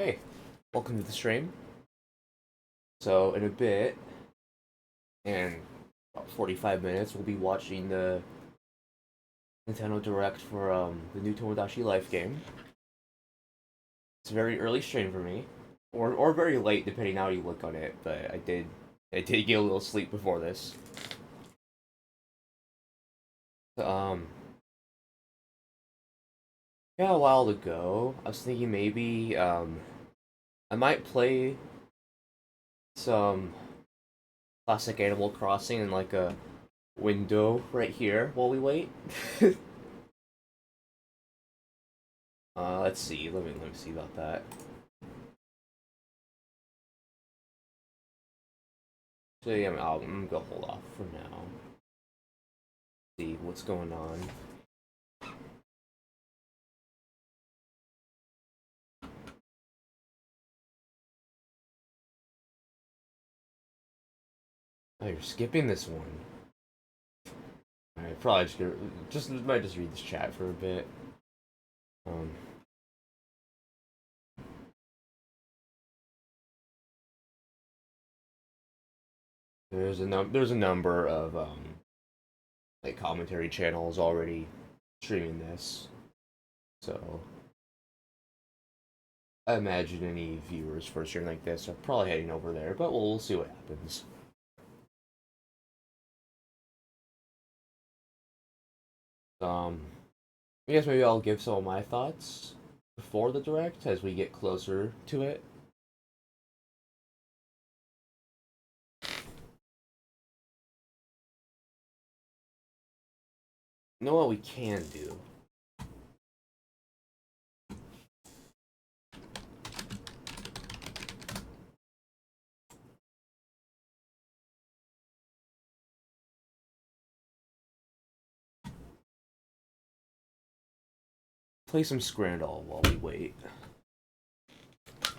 Hey, welcome to the stream. So, in a bit, in about 45 minutes, we'll be watching the Nintendo Direct for the new Tomodachi Life game. It's a very early stream for me, or very late depending on how you look on it. But I did get a little sleep before this. Um, yeah, a while to go. I was thinking maybe I might play some classic Animal Crossing in like a window right here while we wait. Let's see. Let me see about that. So yeah, I'm gonna hold off for now. See what's going on. Oh, you're skipping this one. Alright, probably just might just read this chat for a bit. Um, there's a number of like commentary channels already streaming this, so I imagine any viewers for a stream like this are probably heading over there. But we'll see what happens. Um, I guess maybe I'll give some of my thoughts before the direct as we get closer to it. You know what we can do? Play some Scrandall while we wait. Play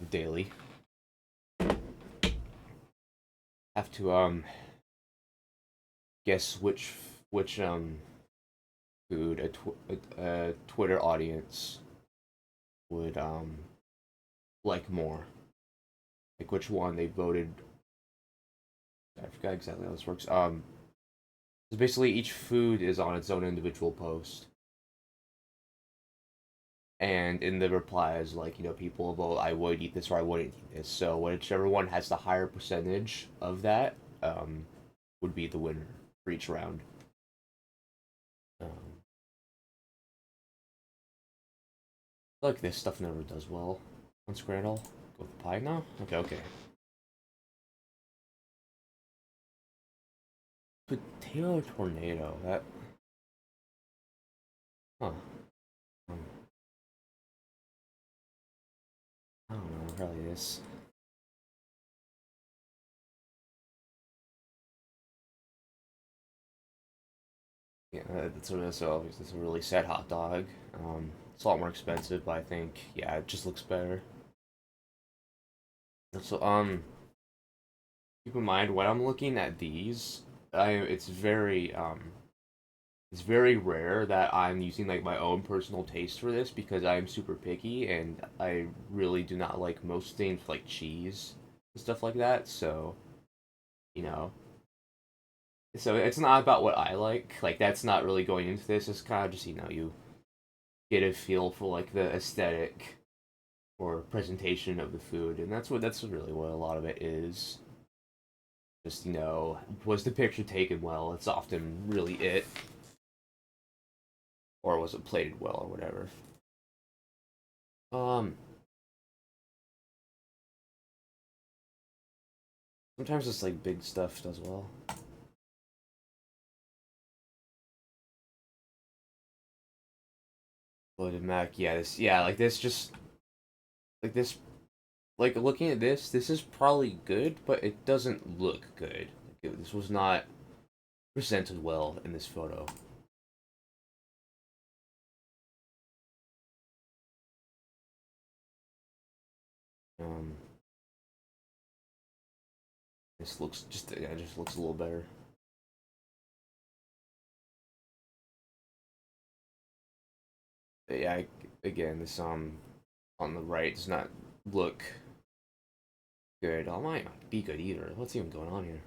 the daily. Have to guess which food a Twitter audience would like more. Like which one they voted. I forgot exactly how this works. So basically each food is on its own individual post. And in the replies, like, people vote, I would eat this or I wouldn't eat this. So whichever one has the higher percentage of that, would be the winner for each round. Like this stuff never does well on Scrandall. Go with the pie now? Okay, okay. Potato tornado, that... Huh. Um, I don't know, probably this. Yeah, that's what it is. So it's a really sad hot dog. It's a lot more expensive, but I think, yeah, it just looks better. So, keep in mind when I'm looking at these, it's very rare that I'm using like my own personal taste for this because I'm super picky and I really do not like most things like cheese and stuff like that. So, you know, so it's not about what I like. Like that's not really going into this. It's kind of just you get a feel for like the aesthetic or presentation of the food, and that's really what a lot of it is. Just was the picture taken well? It's often really it, or was it plated well, or whatever. Um, Sometimes it's like big stuff does well. But in Mac, like this, just like this, like looking at this is probably good, but it doesn't look good. This was not presented well in this photo. Um, this looks just looks a little better. But yeah, again, this on the right does not look good. Oh, might not be good either. What's even going on here?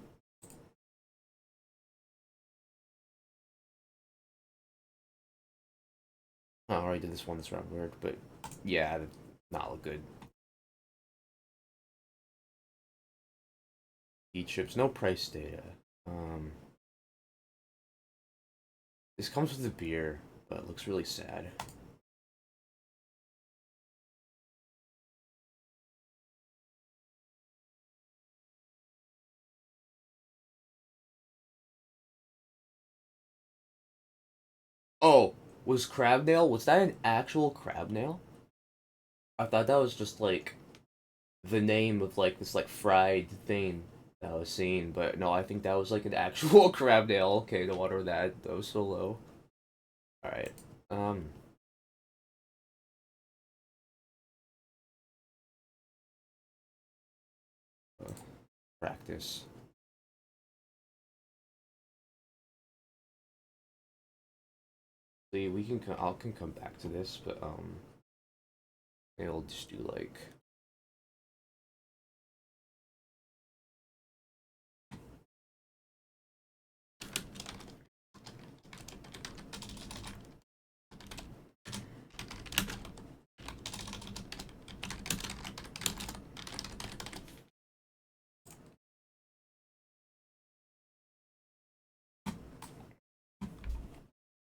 Oh, I already did this one that's rather weird, but yeah, not look good. E-chips, no price data. Um, this comes with the beer, but it looks really sad. Oh, was crab nail? Was that an actual crab nail? I thought that was just like the name of like this like fried thing that I was seeing, but no, I think that was like an actual crab nail. Okay, no wonder that was so low. All right. Um. Practice. See, we can. I can come back to this, but maybe I'll just do like.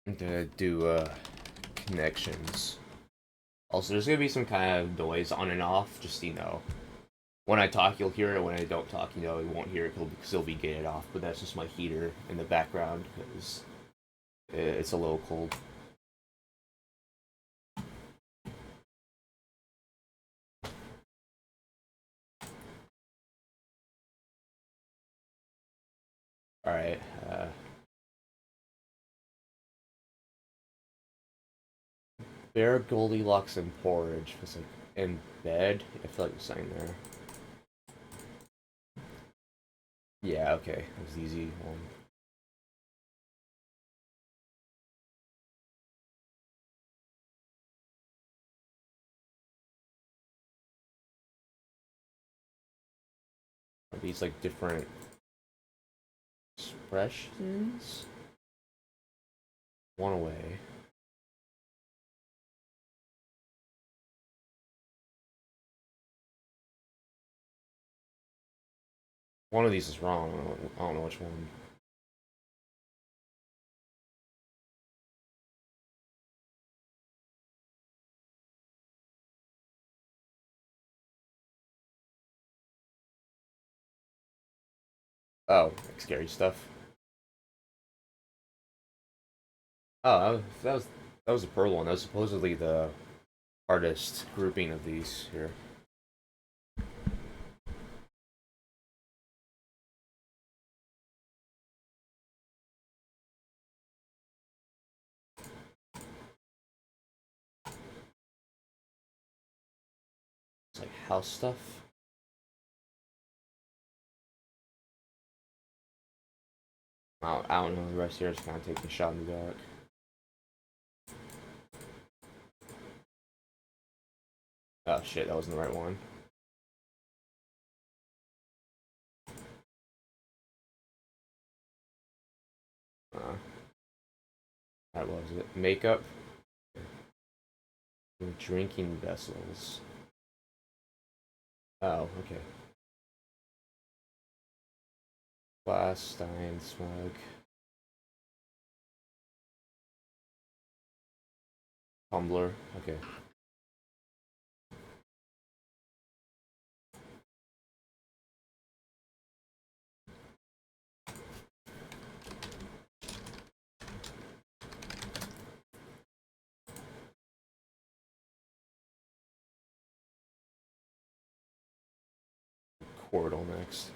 I'm gonna do connections. Also, there's gonna be some kind of noise on and off. Just when I talk, you'll hear it. When I don't talk, you won't hear it because it'll be gated off. But that's just my heater in the background because it's a little cold. All right. Bear, Goldilocks, and porridge. It's like in bed. I feel like you're saying there. Yeah. Okay. That was the easy one. Are these like different expressions? One away. One of these is wrong. I don't know which one. Oh, like scary stuff. Oh, that was the pearl one. That was supposedly the hardest grouping of these here. It's like house stuff. I don't know. The rest here is kind of taking a shot in the dark. Oh shit, that wasn't the right one. That was it. Makeup. Drinking vessels. Oh, okay. Glass, stein, smug. Tumbler. Okay. Chordal next.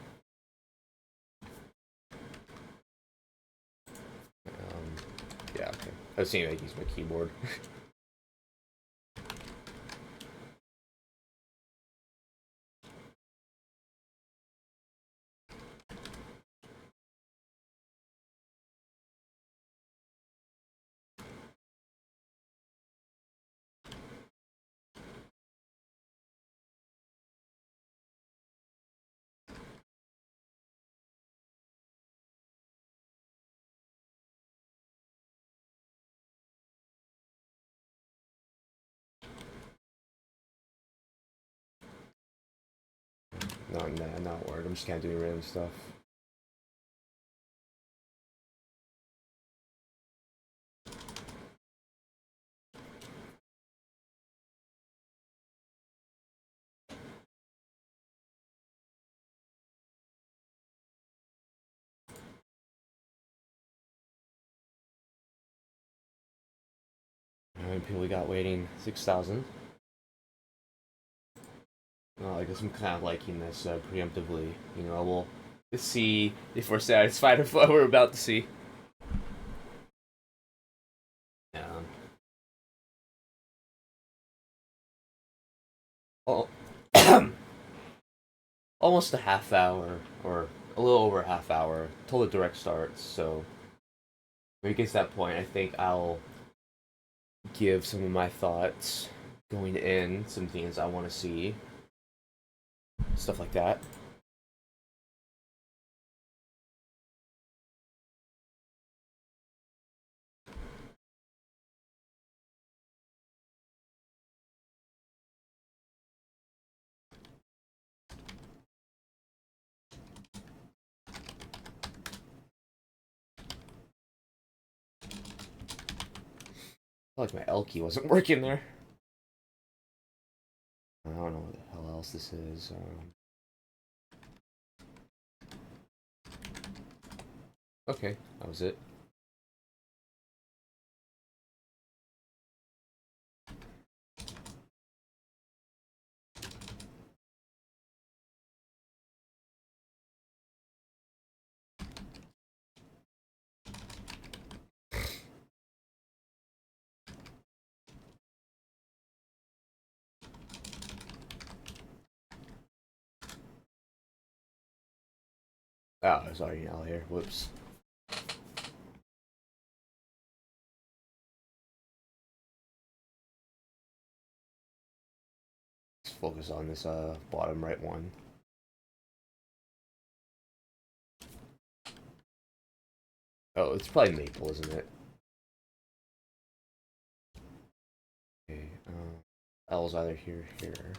Yeah, okay. I was seeing I use my keyboard. Not worried. I'm just kind of doing random stuff. How many people we got waiting? 6,000. Well, I guess I'm kind of liking this preemptively. You know, we'll see if we're satisfied with what we're about to see. Yeah. Oh, almost a half hour, or a little over a half hour till the direct starts. So when it gets to that point, I think I'll give some of my thoughts going in, some things I want to see, stuff like that. I feel like my L key wasn't working there. I don't know what the hell else this is. Okay, that was it. Oh, there's already an L here. Whoops. Let's focus on this bottom right one. Oh, it's probably maple, isn't it? Okay, L's either here or here.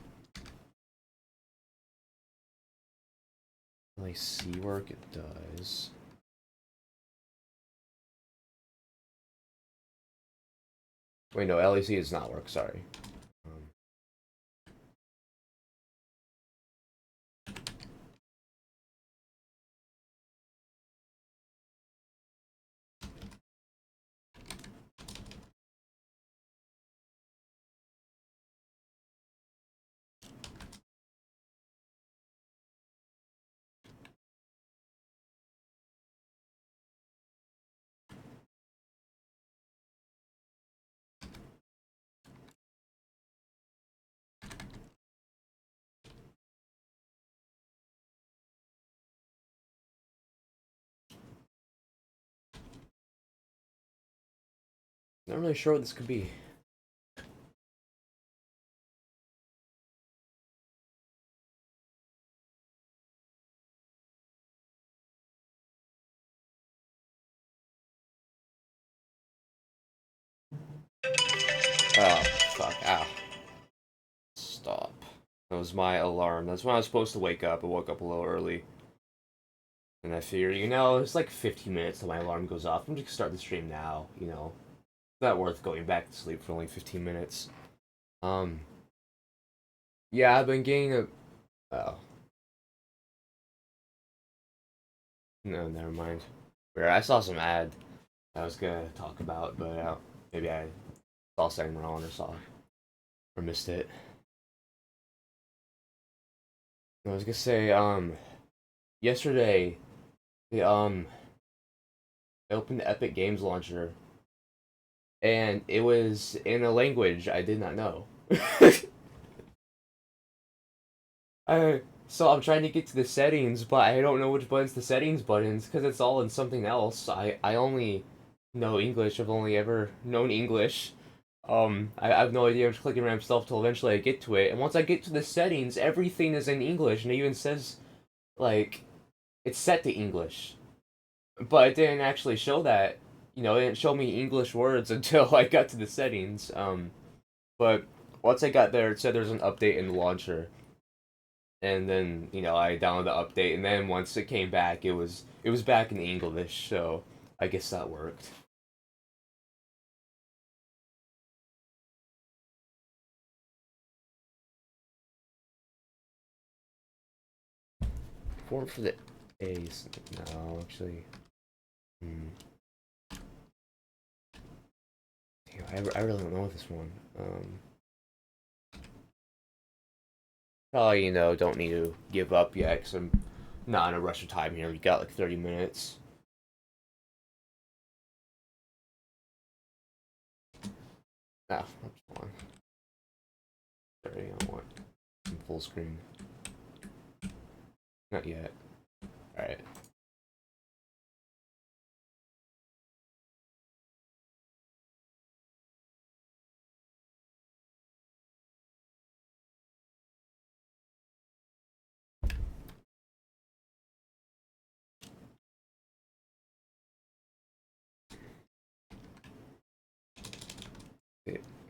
Really see work it does. Wait, no, LEC does not work, sorry. Um, Not really sure what this could be. Oh, fuck, ow. Stop. That was my alarm. That's when I was supposed to wake up. I woke up a little early. And I figured, it's like 15 minutes till my alarm goes off. I'm just gonna start the stream now, It's not worth going back to sleep for only 15 minutes. Um, yeah, I've been getting a... Oh. No, never mind. Where I saw some ad I was gonna talk about, but maybe I saw something wrong or missed it. I was gonna say, yesterday, the I opened the Epic Games launcher, and it was in a language I did not know. So I'm trying to get to the settings, but I don't know which button's the settings buttons because it's all in something else. I only know English. I've only ever known English. I have no idea. I'm just clicking around stuff till eventually I get to it. And once I get to the settings, everything is in English, and it even says like it's set to English. But it didn't actually show that. It didn't show me English words until I got to the settings. But once I got there, it said there's an update in the launcher. and then I downloaded the update, and then once it came back, it was back in English, so I guess that worked. Form for the A's. No, actually. Hmm. Damn, I really don't know this one. Probably, don't need to give up yet, because I'm not in a rush of time here. We got like 30 minutes. Ah, that's fine. Sorry, I don't want some full screen. Not yet. Alright.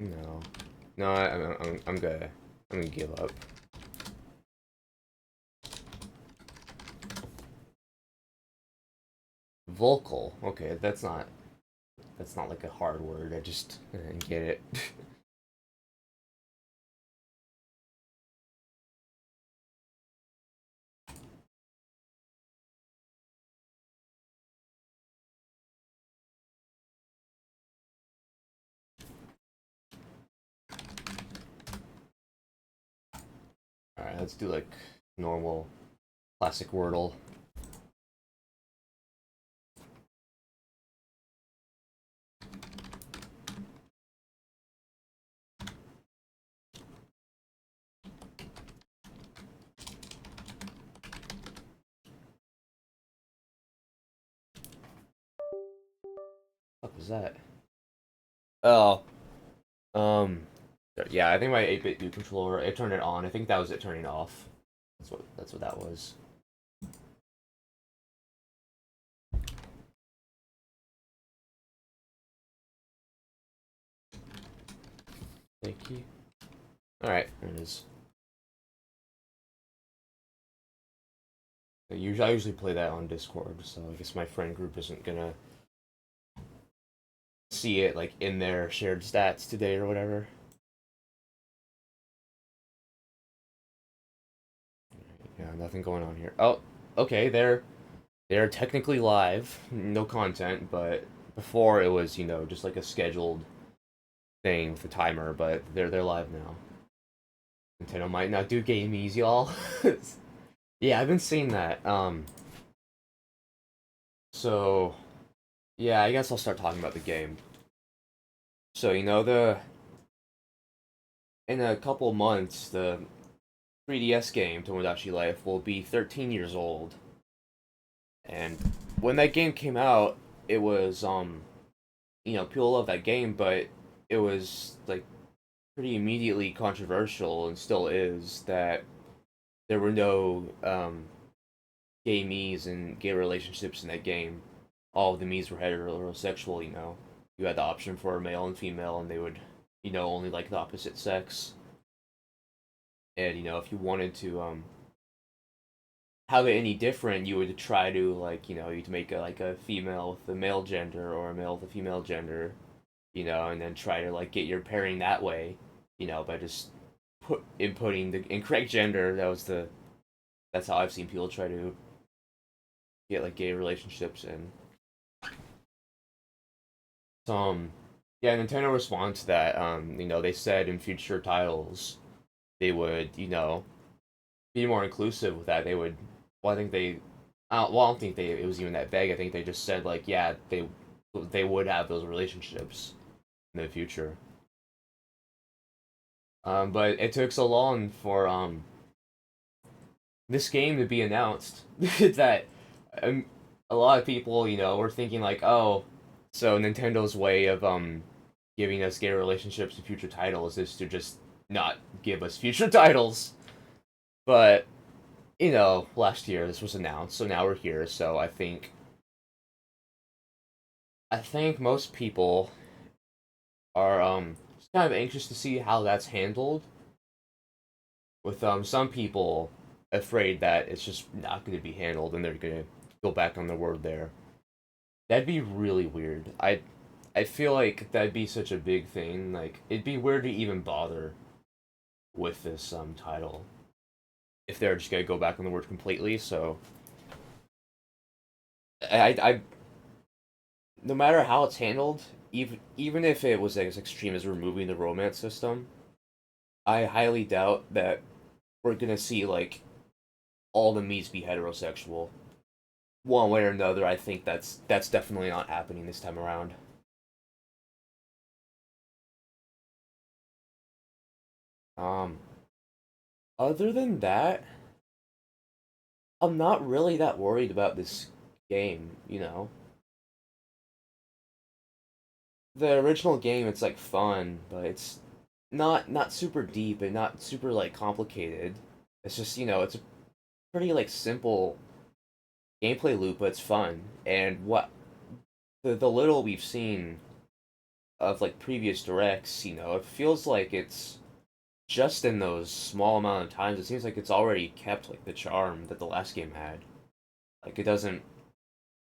No. No, I'm gonna give up. Vocal. Okay, that's not like a hard word. I just didn't get it. Alright, let's do like normal classic Wordle. What was that? Oh, um, yeah, I think my 8-bit do controller. It turned it on. I think that was it turning off. That's what that was. Thank you. All right, there it is. I usually play that on Discord, so I guess my friend group isn't gonna see it like in their shared stats today or whatever. Yeah, nothing going on here. Oh, okay, they're technically live, no content, but before it was just like a scheduled thing with a timer, but they're live now. Nintendo might not do gamies, y'all. Yeah, I've been seeing that. So yeah, I guess I'll start talking about the game. So the in a couple months, the 3DS game Tomodachi Life will be 13 years old, and when that game came out, it was people love that game, but it was like pretty immediately controversial and still is that there were no gay me's and gay relationships in that game. All of the me's were heterosexual. You had the option for a male and female, and they would only like the opposite sex. And if you wanted to have it any different, you would try to like you'd make a female with the male gender or a male with the female gender, and then try to like get your pairing that way, by just inputting the incorrect gender. That's how I've seen people try to get like gay relationships. And yeah, Nintendo responds to that. They said in future titles they would be more inclusive with that. They would. Well, I think they. I don't think it was even that vague. I think they just said like, yeah, they would have those relationships in the future. But it took so long for this game to be announced that um, a lot of people, were thinking like, oh, so Nintendo's way of giving us gay relationships in future titles is to just not give us future titles. But last year this was announced, so now we're here. So I think most people are just kind of anxious to see how that's handled. With some people, afraid that it's just not going to be handled and they're going to go back on their word there. That'd be really weird. I feel like that'd be such a big thing. Like it'd be weird to even bother with this title if they're just gonna go back on the word completely. So I no matter how it's handled, even if it was as extreme as removing the romance system, I highly doubt that we're gonna see like all the meats be heterosexual. One way or another, I think that's definitely not happening this time around. Um, Other than that, I'm not really that worried about this game. The original game, it's like fun, but it's not super deep and not super like complicated. It's just it's a pretty like simple gameplay loop, but it's fun. And what the little we've seen of like previous directs, it feels like it's just in those small amount of times. It seems like it's already kept like the charm that the last game had. Like it doesn't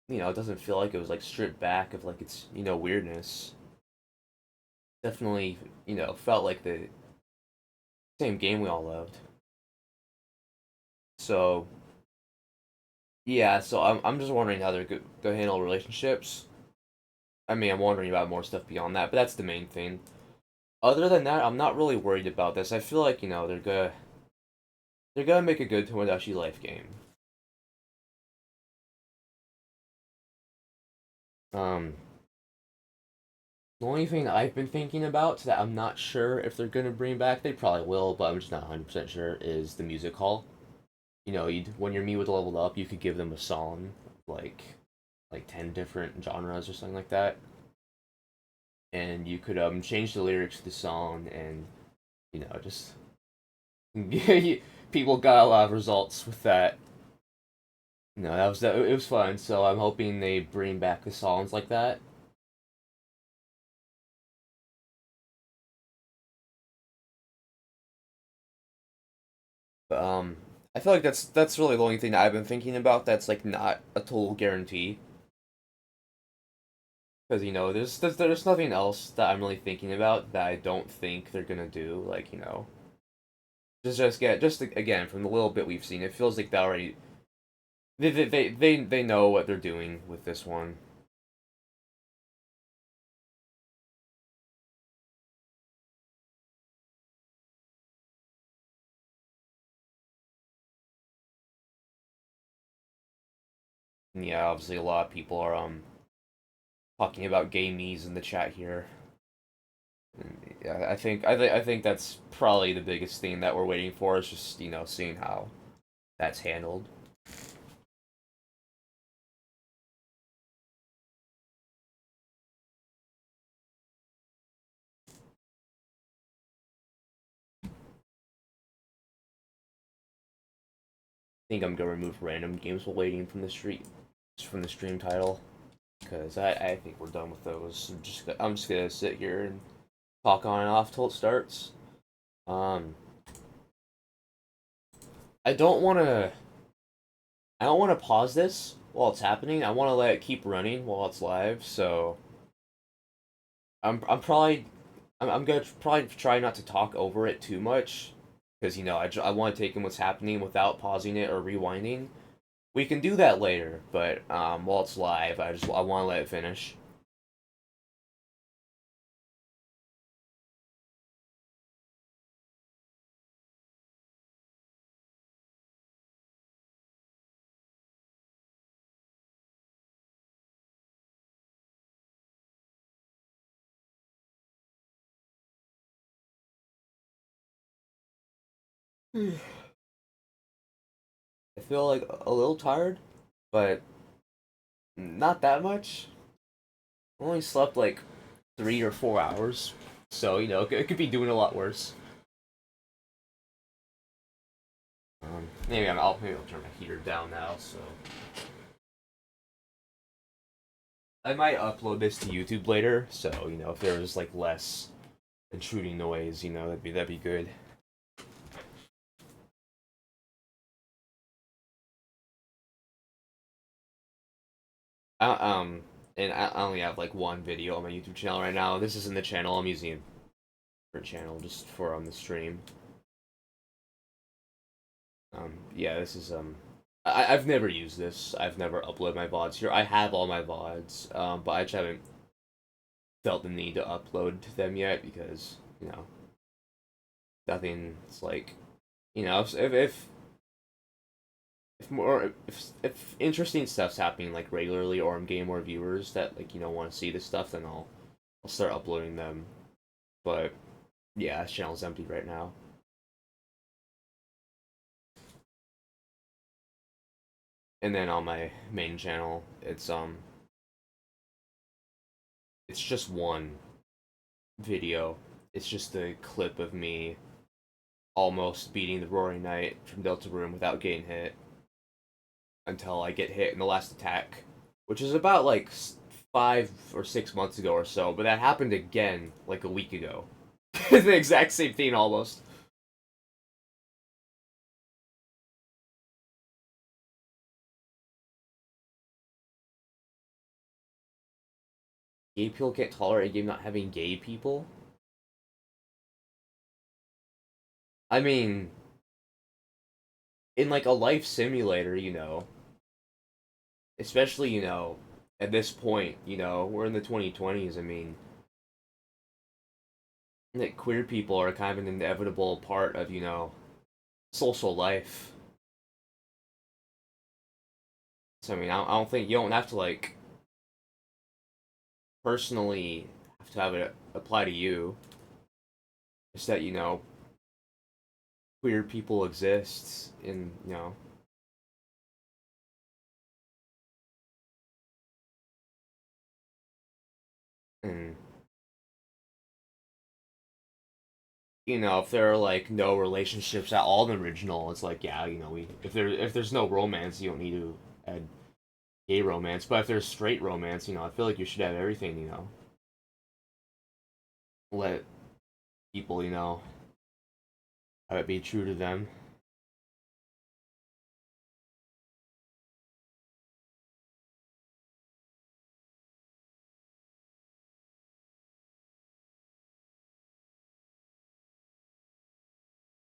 feel like it was like stripped back of like its weirdness. Definitely felt like the same game we all loved. So yeah, so I'm just wondering how they're go handle relationships. I mean, I'm wondering about more stuff beyond that, but that's the main thing. Other than that, I'm not really worried about this. I feel like they're gonna make a good Tomodachi Life game. Um, the only thing I've been thinking about that I'm not sure if they're gonna bring back, they probably will, but I'm just not 100% sure, is the music hall. When your Mii was leveled up, you could give them a song, like 10 different genres or something like that, and you could change the lyrics to the song, and just people got a lot of results with that. That it was fun. So I'm hoping they bring back the songs like that. But, I feel like that's really the only thing that I've been thinking about. That's like not a total guarantee. Because there's nothing else that I'm really thinking about that I don't think they're gonna do. Like just again from the little bit we've seen, it feels like they already they know what they're doing with this one. And yeah, obviously a lot of people are talking about gay me's in the chat here. And yeah, I think that's probably the biggest thing that we're waiting for is just seeing how that's handled. I think I'm gonna remove random games while waiting from the stream title because I think we're done with those. I'm just gonna sit here and talk on and off till it starts. Um, I don't want to I don't want to pause this while it's happening. I want to let it keep running while it's live. So I'm probably I'm gonna probably try not to talk over it too much because I want to take in what's happening without pausing it or rewinding. We can do that later, but while it's live, I want to let it finish. I feel like a little tired, but not that much. I only slept like 3 or 4 hours, so it could be doing a lot worse. Maybe I'll turn my heater down now. So I might upload this to YouTube later. So if there's like less intruding noise, that'd be good. I, and I only have like one video on my YouTube channel right now. This isn't the channel. I'm using a different channel just for on the stream. Yeah, this is I've never used this. I've never uploaded my VODs here. I have all my VODs, but I just haven't felt the need to upload to them yet because nothing's like if interesting stuff's happening like regularly or I'm getting more viewers that like want to see this stuff, then I'll start uploading them. But yeah, this channel's empty right now. And then on my main channel, it's just one video. It's just a clip of me almost beating the Roaring Knight from Delta Room without getting hit until I get hit in the last attack, which is about like 5 or 6 months ago or so. But that happened again like a week ago. The exact same thing almost. Gay people can't tolerate a game not having gay people. I mean, in like a life simulator, especially at this point, we're in the 2020s. I mean, that queer people are kind of an inevitable part of social life. So I mean, I don't think you don't have to like personally have to have it apply to you. Just that queer people exist in and if there are like no relationships at all in the original, it's like yeah, we if there's no romance, you don't need to add gay romance. But if there's straight romance, I feel like you should have everything. Let people have it be true to them.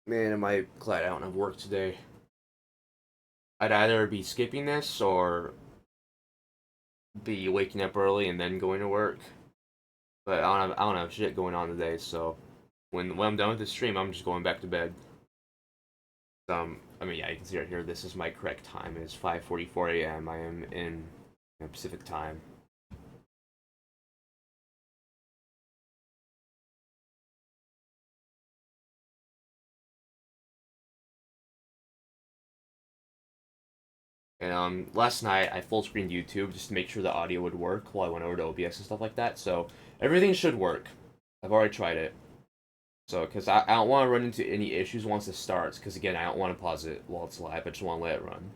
Man, am I glad I don't have work today. I'd either be skipping this or be waking up early and then going to work. But I don't have shit going on today, so when I'm done with the stream, I'm just going back to bed. I mean, yeah, you can see right here. This is my correct time. It's 5:44 a.m. I am in Pacific time. And last night I full screened YouTube just to make sure the audio would work while I went over to OBS and stuff like that. So everything should work. I've already tried it. So because I don't want to run into any issues once it starts. Because again, I don't want to pause it while it's live. I just want to let it run.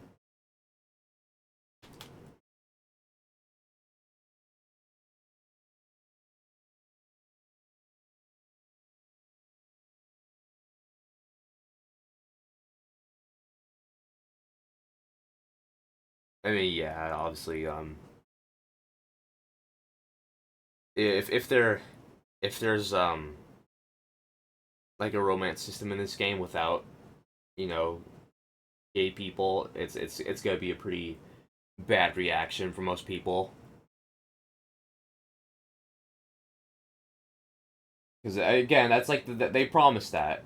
I mean, yeah, obviously, if there if there's like a romance system in this game without you know gay people, it's gonna be a pretty bad reaction for most people. Because again, that's like they promised that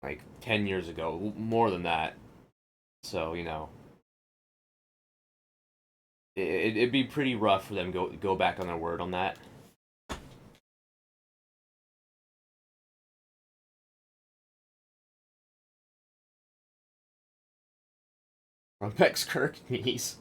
like 10 years ago, more than that. So it'd be pretty rough for them go back on their word on that. From Bex Kirk knees.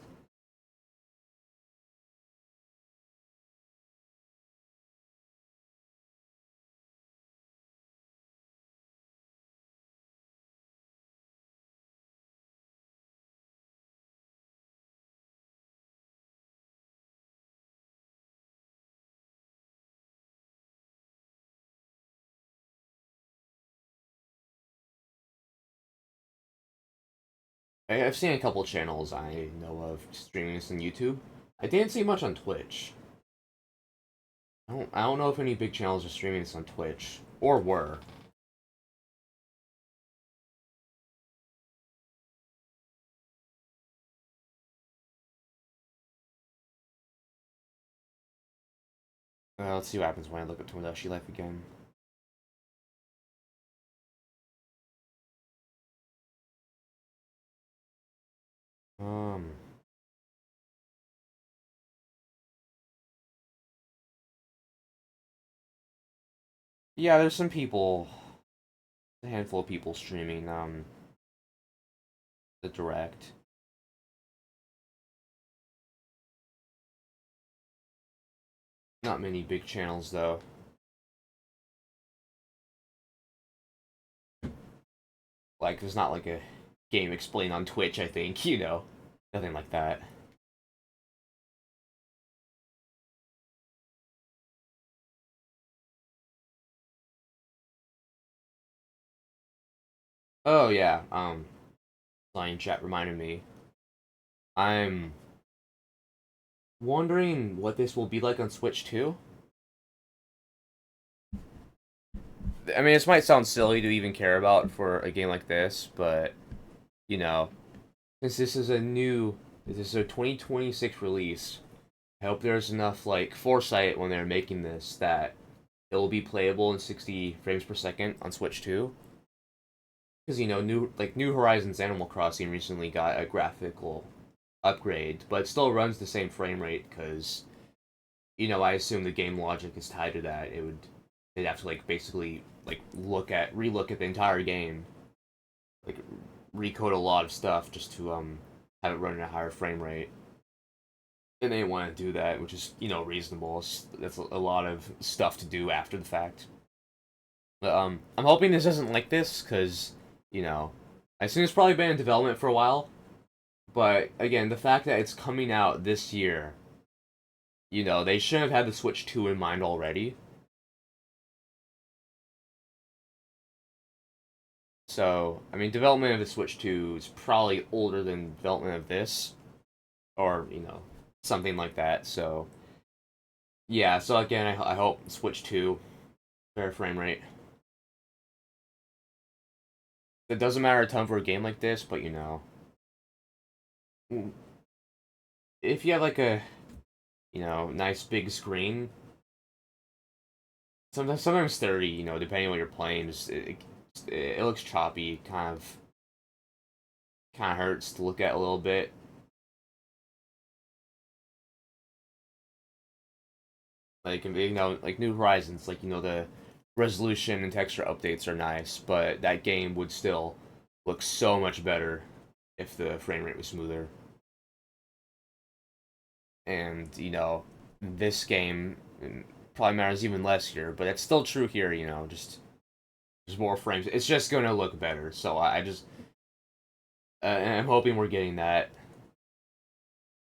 I've seen a couple channels I know of streaming this on YouTube. I didn't see much on Twitch. I don't know if any big channels are streaming this on Twitch or were. Let's see what happens when I look at Tomodachi Life again. Um, yeah, there's some people, a handful of people streaming the direct. Not many big channels though. Like there's not like a game explained on Twitch, I think, Nothing like that. Oh yeah, Lion Chat reminded me. I'm wondering what this will be like on Switch too. I mean, this might sound silly to even care about for a game like this, but you know, since this is a 2026 release, I hope there's enough like foresight when they're making this that it will be playable in 60 frames per second on Switch too. Because New Horizons Animal Crossing recently got a graphical upgrade, but it still runs the same frame rate because I assume the game logic is tied to that. They'd have to like basically like relook at the entire game, like recode a lot of stuff just to have it run at a higher frame rate. And they want to do that, which is reasonable. That's a lot of stuff to do after the fact. But I'm hoping this isn't like this because I assume it's probably been in development for a while. But again, the fact that it's coming out this year, they should have had the Switch 2 in mind already. So, I mean, development of the Switch 2 is probably older than development of this, or, something like that. So, yeah, so again, I hope Switch 2, fair frame rate. It doesn't matter a ton for a game like this, but if you have like a, nice big screen, sometimes 30, depending on what you're playing, it looks choppy, kind of hurts to look at a little bit. Like like New Horizons, like the resolution and texture updates are nice, but that game would still look so much better if the frame rate was smoother. And this game probably matters even less here, but it's still true here. Just there's more frames. It's just gonna look better. So I just I'm hoping we're getting that.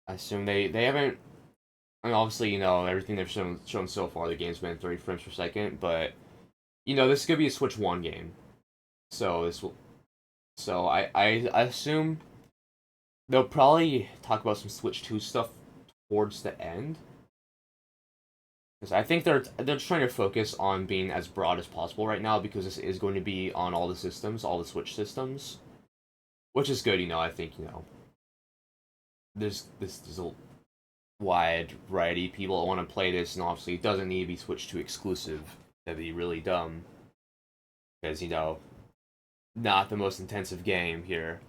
I assume they haven't. I mean, obviously, everything they've shown so far, the game's been 30 frames per second, but this could be a Switch One game. So this will. So I assume they'll probably talk about some Switch Two stuff towards the end, because I think they're just trying to focus on being as broad as possible right now because this is going to be on all the systems, all the Switch systems, which is good. I think there's a wide variety of people that want to play this, and obviously it doesn't need to be Switch Two exclusive. That'd be really dumb because not the most intensive game here,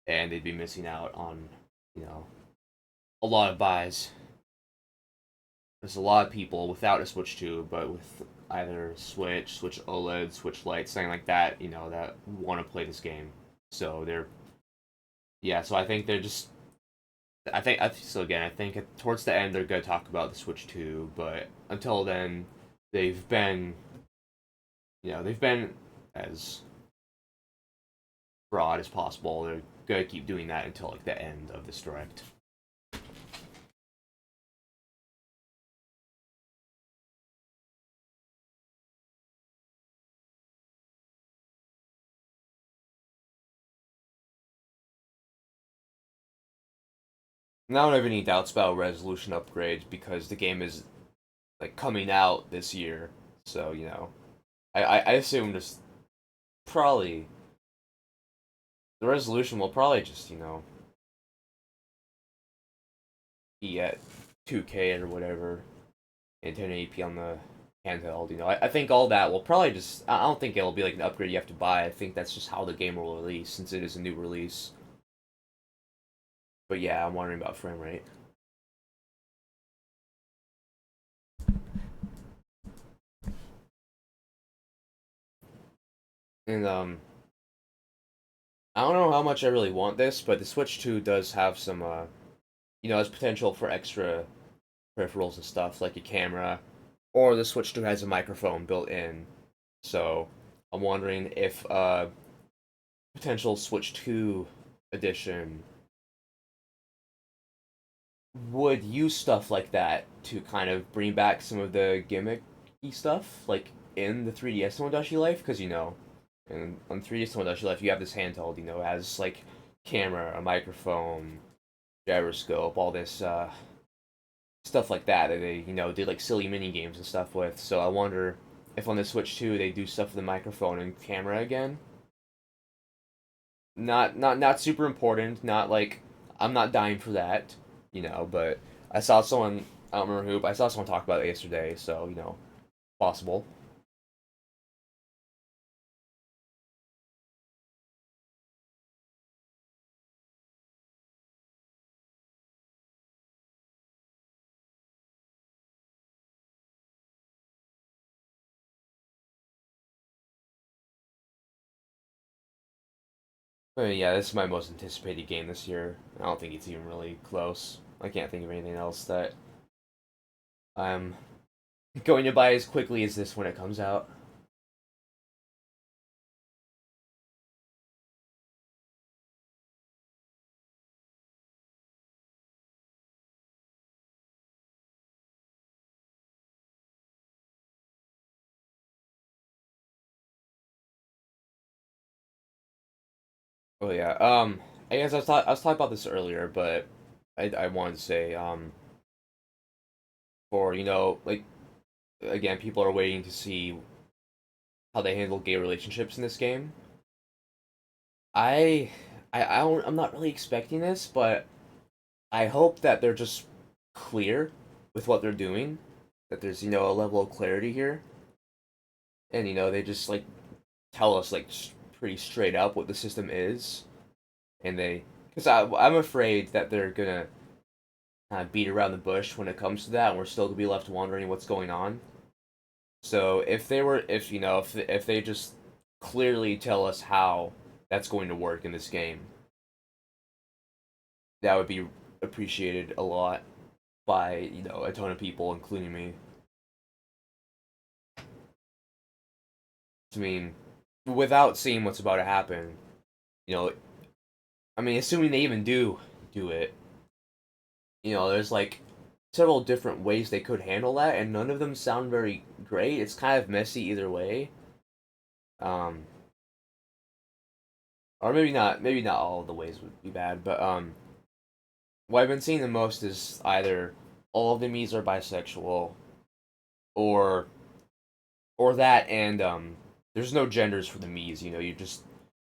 and they'd be missing out on you know a lot of buys. There's a lot of people without a Switch 2, but with either Switch OLED, Switch Lite, something like that, that want to play this game. So yeah. So I think they're just, so again, I think towards the end they're gonna talk about the Switch 2, but until then, they've been, they've been as broad as possible. They're gonna keep doing that until like the end of this direct. I don't have any doubts about resolution upgrades because the game is like coming out this year. So, I assume just probably the resolution will probably just, be at 2K or whatever and 1080p on the handheld. I think all that will probably just. I don't think it'll be like an upgrade you have to buy. I think that's just how the game will release since it is a new release. But yeah, I'm wondering about frame rate. And I don't know how much I really want this, but the Switch 2 does have some has potential for extra peripherals and stuff like a camera, or the Switch 2 has a microphone built in. So I'm wondering if potential Switch 2 edition would use stuff like that to kind of bring back some of the gimmicky stuff, like in the 3DS Tomodachi Life, because and on 3DS Tomodachi Life you have this handheld, it has like camera, a microphone, gyroscope, all this stuff like that they did like silly mini games and stuff with. So I wonder if on the Switch 2 they do stuff with the microphone and camera again. Not super important. Not like I'm not dying for that, But I saw someone. I don't remember who, but I saw someone talk about it yesterday. So possible. But yeah, this is my most anticipated game this year. I don't think it's even really close. I can't think of anything else that I'm going to buy as quickly as this when it comes out. Oh yeah. I guess I was talking about this earlier, but I wanted to say for like again people are waiting to see how they handle gay relationships in this game. I I'm not really expecting this, but I hope that they're just clear with what they're doing. That there's a level of clarity here, and they just like tell us like pretty straight up what the system is, and because I'm afraid that they're gonna kind of beat around the bush when it comes to that, and we're still gonna be left wondering what's going on. So if they just clearly tell us how that's going to work in this game, that would be appreciated a lot by a ton of people, including me. I mean, without seeing what's about to happen, you know, I mean, assuming they even do it, there's like several different ways they could handle that, and none of them sound very great. It's kind of messy either way. Um, or maybe not all of the ways would be bad, but what I've been seeing the most is either all of the Miis are bisexual, or that, and there's no genders for the Miis.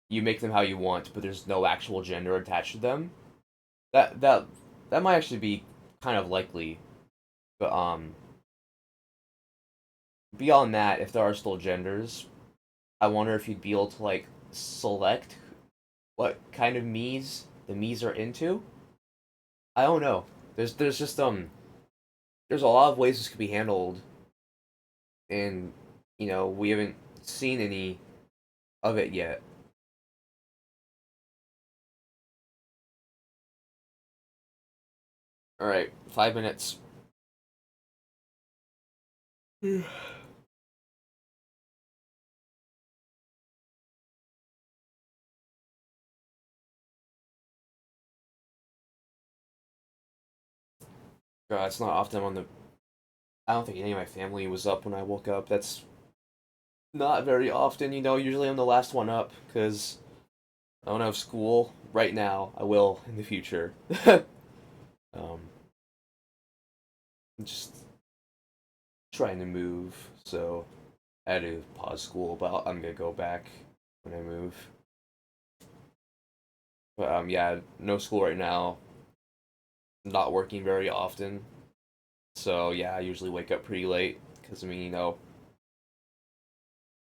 You make them how you want, but there's no actual gender attached to them. That that that might actually be kind of likely, but beyond that, if there are still genders, I wonder if you'd be able to like select what kind of Miis the Miis are into. I don't know. There's just there's a lot of ways this could be handled, and we haven't seen any of it yet. All right, 5 minutes. God, it's not often I'm on the. I don't think any of my family was up when I woke up. That's not very often. Usually I'm the last one up because I don't have school right now. I will in the future. Um, just trying to move, so I had to pause school, but I'm gonna go back when I move. But yeah, no school right now. Not working very often, so yeah, I usually wake up pretty late because I mean,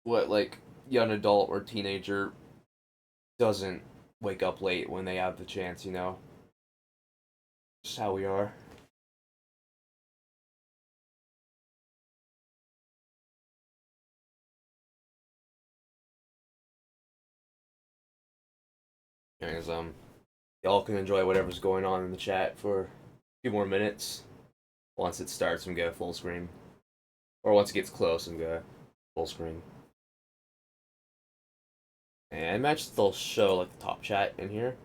what like young adult or teenager doesn't wake up late when they have the chance. Just how we are. Anyways, y'all can enjoy whatever's going on in the chat for a few more minutes. Once it starts, I'm gonna full screen, or once it gets close, I'm gonna full screen. And I imagine they'll show like the top chat in here.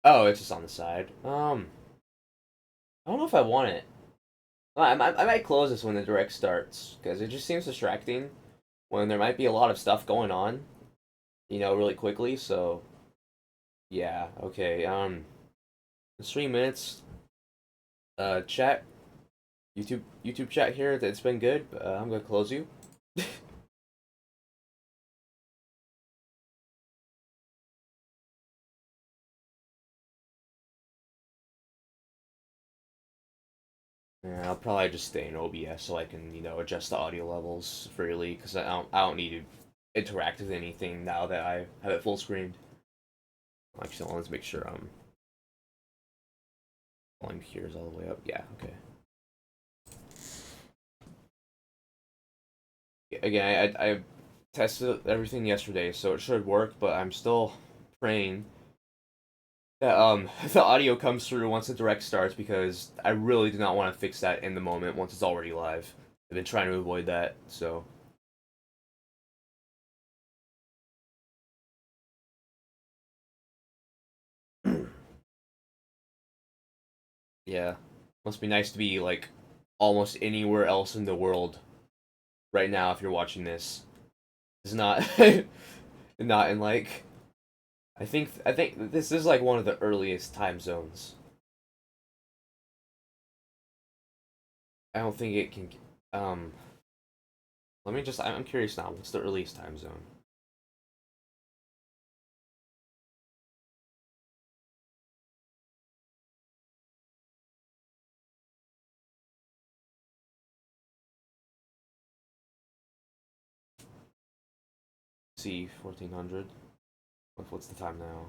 Oh, it's just on the side. I don't know if I want it. I might close this when the direct starts because it just seems distracting when there might be a lot of stuff going on, really quickly. So yeah, okay. It's 3 minutes. Chat, YouTube chat here. It's been good. I'm gonna close you. Yeah, I'll probably just stay in OBS so I can, adjust the audio levels freely because I don't need to interact with anything now that I have it full screened. Actually, let's make sure volume here is all the way up. Yeah, okay. Again, I tested everything yesterday, so it should work, but I'm still praying that the audio comes through once the direct starts because I really do not want to fix that in the moment once it's already live. I've been trying to avoid that, so yeah. Must be nice to be like almost anywhere else in the world right now if you're watching this. It's not not in like I think this is like one of the earliest time zones. I don't think it can um let me just I'm curious now, what's the earliest time zone? C 1400. What's the time now?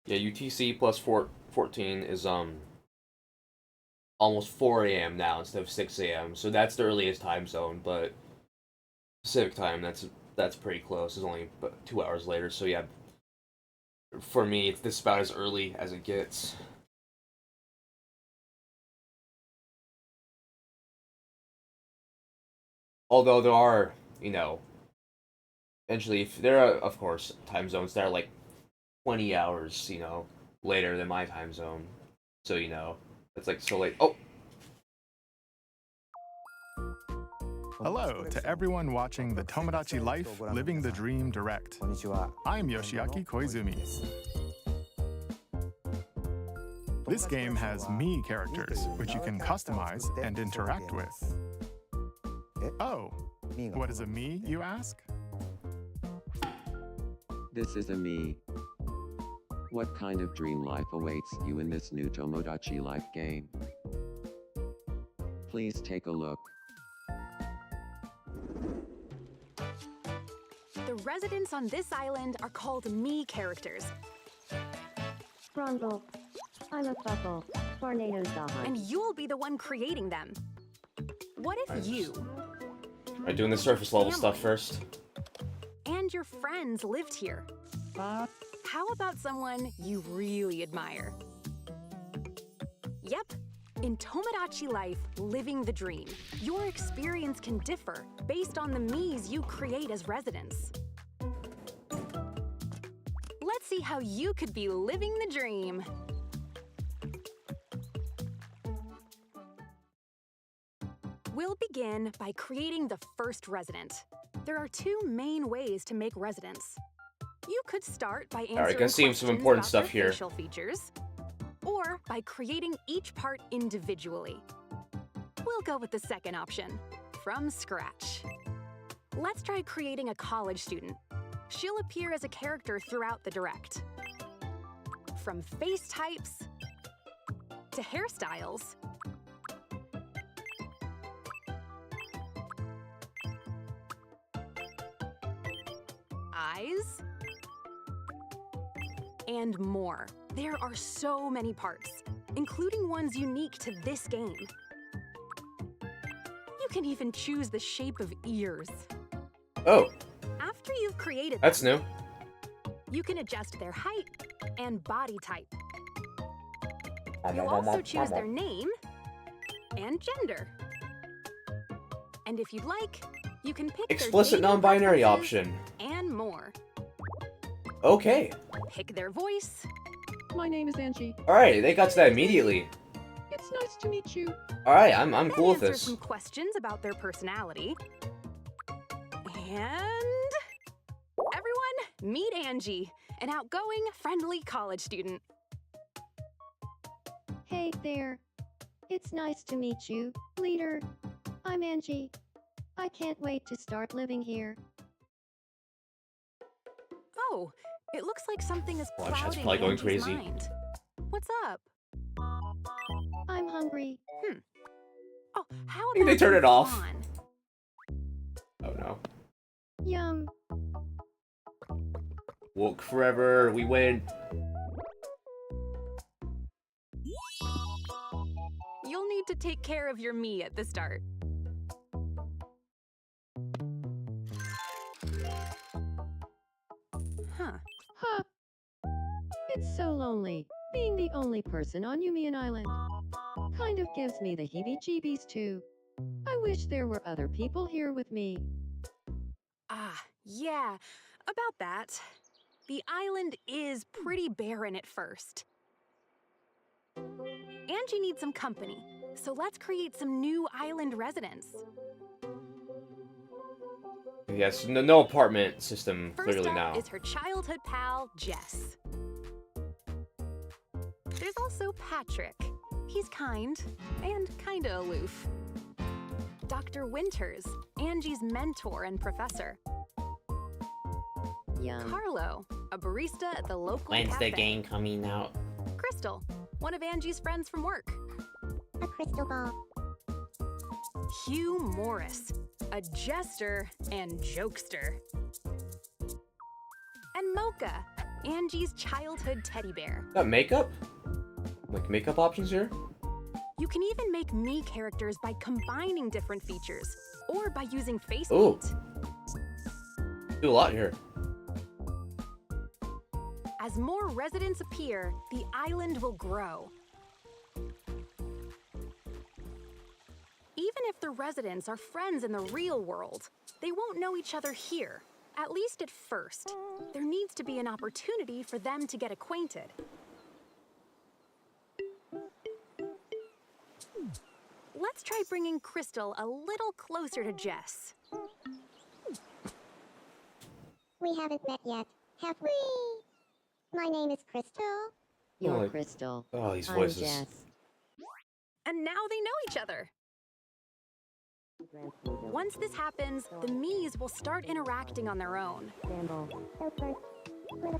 Yeah, UTC plus 14 is almost 4 a.m. now instead of 6 a.m. So that's the earliest time zone, but Pacific time that's pretty close. It's only about 2 hours later. So yeah, for me, this is about as early as it gets. Although there are, eventually, if there are, of course, time zones that are like 20 hours, later than my time zone. So, it's like so late. Oh! Hello to everyone watching the Tomodachi Life Living the Dream Direct. I'm Yoshiaki Koizumi. This game has me characters, which you can customize and interact with. Oh, what is a me, you ask? This is a me. What kind of dream life awaits you in this new Tomodachi Life game? Please take a look. The residents on this island are called me characters. Rondo. I'm a Buckle. Tornadoes behind. And you'll be the one creating them. What if you Alright, doing the surface level stuff first. and your friends lived here? How about someone you really admire? Yep, In Tomodachi Life, Living the Dream, your experience can differ based on the Miis you create as residents. Let's see how you could be living the dream. We'll begin by creating the first resident. There are two main ways to make residents. You could start by answering gonna see some questions important about stuff their here. facial features, or by creating each part individually. We'll go with the second option, from scratch. Let's try creating a college student. She'll appear as a character throughout the direct. From face types to hairstyles, eyes, and more. There are so many parts, including ones unique to this game. You can even choose the shape of ears. Oh, After you've created that's them, new. you can adjust their height and body type. You'll also choose their name and gender. And if you'd like, you can pick Explicit their dating non-binary preferences option. and more. Okay. Pick their voice. My name is Angie. Alright, they got to that immediately. It's nice to meet you. Alright, I'm Then cool with answer this. some questions about their personality. And everyone, meet Angie, an outgoing, friendly college student. Hey there. It's nice to meet you, leader. I'm Angie. I can't wait to start living here. Oh, it looks like something is Watch, that's clouding probably going Angie's crazy. mind. What's up? I'm hungry. Oh, how think about they turn some it off. fun? Oh no. Yum. Woke forever, we win. You'll need to take care of your me at the start. Huh. Huh. It's so lonely, being the only person on Yumian Island. Kind of gives me the heebie-jeebies too. I wish there were other people here with me. Ah, yeah, about that. The island is pretty barren at first. Angie needs some company, so let's create some new island residents. Yes, no apartment system, First clearly up now. is her childhood pal, Jess. There's also Patrick. He's kind and kinda aloof. Dr. Winters, Angie's mentor and professor. Yum. Carlo, a barista at the local When's cafe. the game coming out? Crystal, one of Angie's friends from work. A crystal ball. Hugh Morris, a jester and jokester. And Mocha, Angie's childhood teddy bear. Got makeup? Like makeup options here? You can even make me characters by combining different features, or by using face Ooh. paint. Do a lot here. As more residents appear, the island will grow. Even if the residents are friends in the real world, they won't know each other here, at least at first. There needs to be an opportunity for them to get acquainted. Let's try bringing Crystal a little closer to Jess. We haven't met yet, have we? My name is Crystal. You're like- Crystal. Oh, these I'm voices. Jess. And now they know each other. Once this happens, the Miis will start interacting on their own. So first,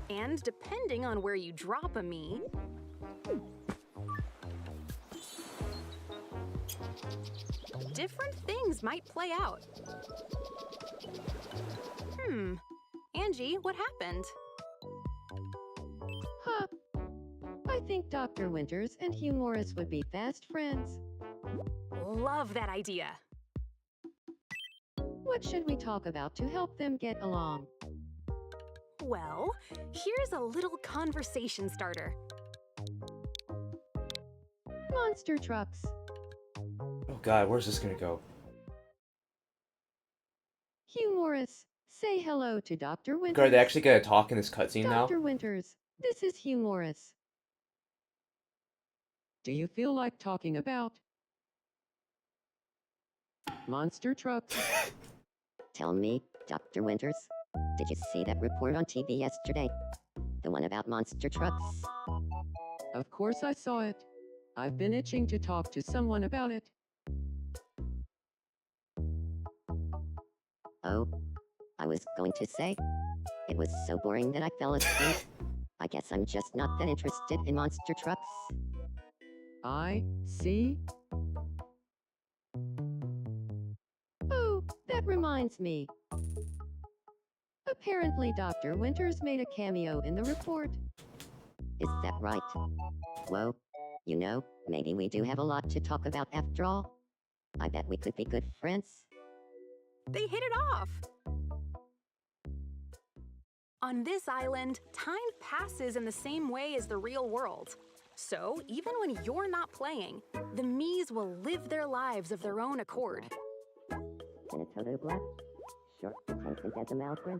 And depending on where you drop a Mii, different things might play out. Angie, what happened? Huh. I think Dr. Winters and Hugh Morris would be fast friends. Love that idea. What should we talk about to help them get along? Well, here's a little conversation starter. Monster trucks. Oh god, where's this gonna go? Hugh Morris, say hello to Dr. Winters. God, are they actually gonna talk in this cutscene now? Dr. Winters, this is Hugh Morris. Do you feel like talking about monster trucks? Tell me, Dr. Winters, did you see that report on TV yesterday? The one about monster trucks? Of course I saw it. I've been itching to talk to someone about it. Oh, I was going to say, it was so boring that I fell asleep. I guess I'm just not that interested in monster trucks. I see. Oh, that reminds me. Apparently Dr. Winters made a cameo in the report. Is that right? Whoa, you know, maybe we do have a lot to talk about after all. I bet we could be good friends. They hit it off! On this island, time passes in the same way as the real world. So, even when you're not playing, the Miis will live their lives of their own accord. Minnesota Black, short attention as a Malcolm.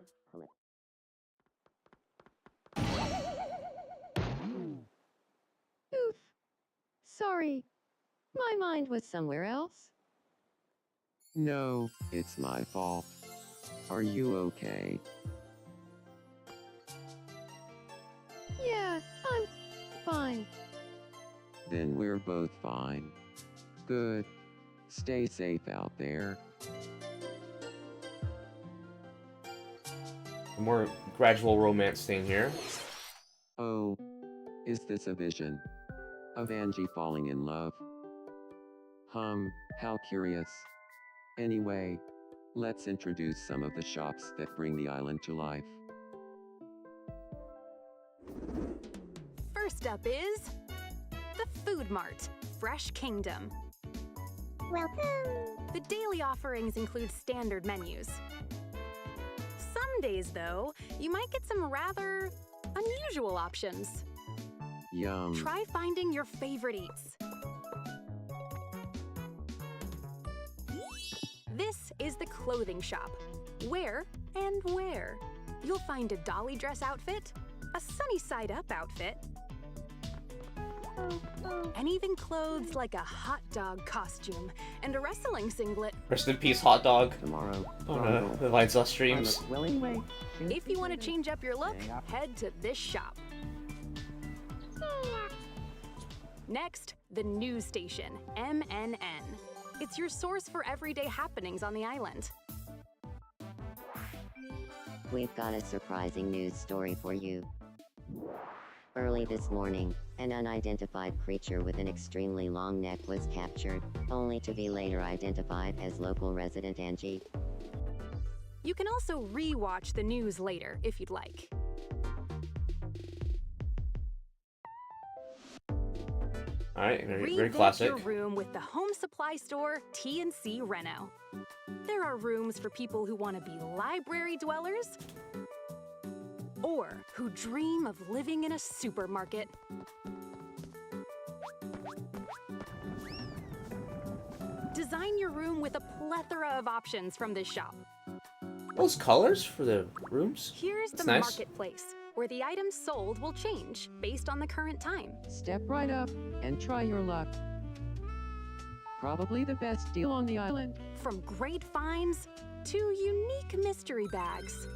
Oof. Sorry. My mind was somewhere else. No, it's my fault. Are you okay? Yeah, I'm fine. Then we're both fine. Good. Stay safe out there. A more gradual romance thing here. Oh. Is this a vision? Of Angie falling in love? How curious. Anyway, let's introduce some of the shops that bring the island to life. First up is the Food Mart, Fresh Kingdom. Welcome. The daily offerings include standard menus. Some days, though, you might get some rather unusual options. Yum. Try finding your favorite eats. This is the clothing shop. Where and where? You'll find a dolly dress outfit, a sunny side up outfit, and even clothes like a hot dog costume and a wrestling singlet. Rest in peace, hot dog. Tomorrow. On the Vine Sauce streams. Willingly. If you want to change up your look, head to this shop. Next, the news station, MNN. It's your source for everyday happenings on the island. We've got a surprising news story for you. Early this morning, an unidentified creature with an extremely long neck was captured, only to be later identified as local resident Angie. You can also re-watch the news later if you'd like. Alright, very Revamp classic. your room with the home supply store T&C Reno. There are rooms for people who want to be library dwellers or who dream of living in a supermarket. Design your room with a plethora of options from this shop. Those colors for the rooms? Here's That's the nice. marketplace, where the items sold will change based on the current time. Step right up and try your luck. Probably the best deal on the island. From great finds to unique mystery bags.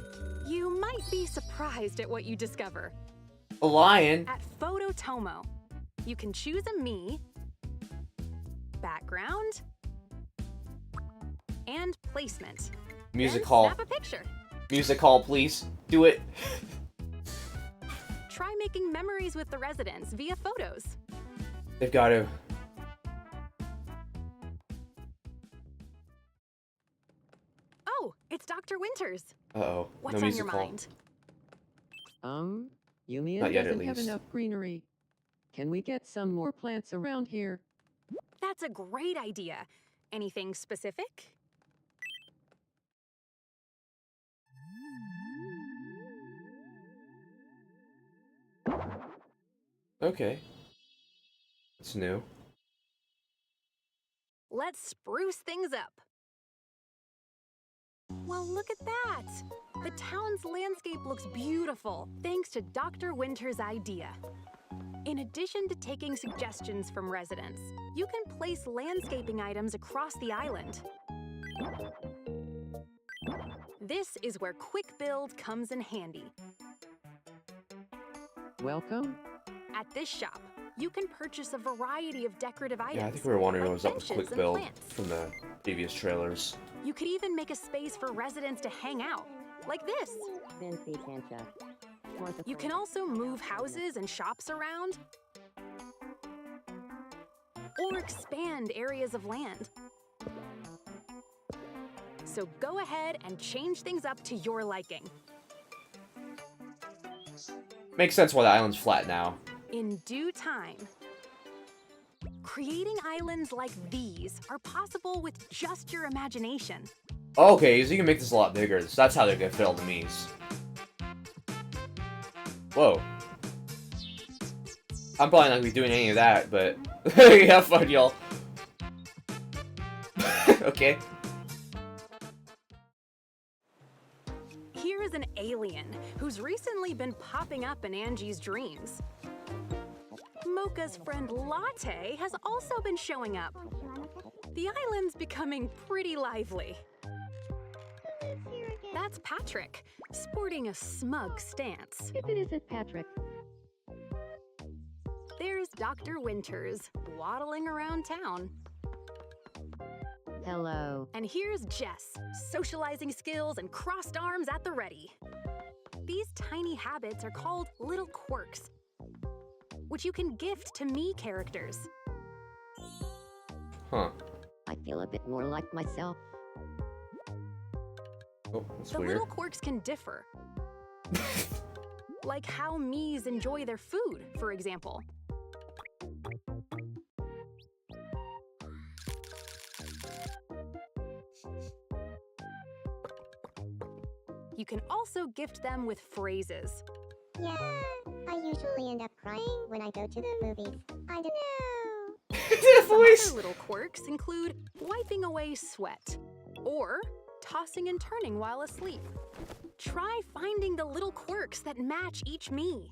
You might be surprised at what you discover. A lion? At Photo Tomo, you can choose a me, background, and placement. Music Then hall. Snap a picture. Music hall, please. Do it. Try making memories with the residents via photos. They've got to. Oh, it's Dr. Winters. Uh-oh. What's No on music your hall. mind? Yumian Not yet, at doesn't have least. enough greenery. Can we get some more plants around here? That's a great idea. Anything specific? Okay. That's new. let's spruce things up. Well, look at that! The town's landscape looks beautiful, thanks to Dr. Winter's idea. In addition to taking suggestions from residents, you can place landscaping items across the island. This is where Quick Build comes in handy. Welcome. At this shop, you can purchase a variety of decorative items. Yeah, I think we were wondering like what was up with benches Quick and Build plants. from the previous trailers. You could even make a space for residents to hang out, like this. You can also move houses and shops around, or expand areas of land. So go ahead and change things up to your liking. Makes sense why the island's flat now. In due time. Creating islands like these are possible with just your imagination. Okay, so you can make this a lot bigger. So that's how they're gonna fit all the Miis. Whoa. I'm probably not gonna be doing any of that, but have fun, y'all. Okay. Here is an alien who's recently been popping up in Angie's dreams. Mocha's friend Latte has also been showing up. The island's becoming pretty lively. That's Patrick, sporting a smug stance. If it isn't Patrick. There's Dr. Winters, waddling around town. Hello. And here's Jess, socializing skills and crossed arms at the ready. These tiny habits are called little quirks, which you can gift to me characters. Huh. I feel a bit more like myself. Oh, that's The weird. little quirks can differ. Like how Miis enjoy their food, for example. You can also gift them with phrases. Yeah, I usually end up crying when I go to the movies. I don't know. That Some voice! other little quirks include wiping away sweat or tossing and turning while asleep. Try finding the little quirks that match each me.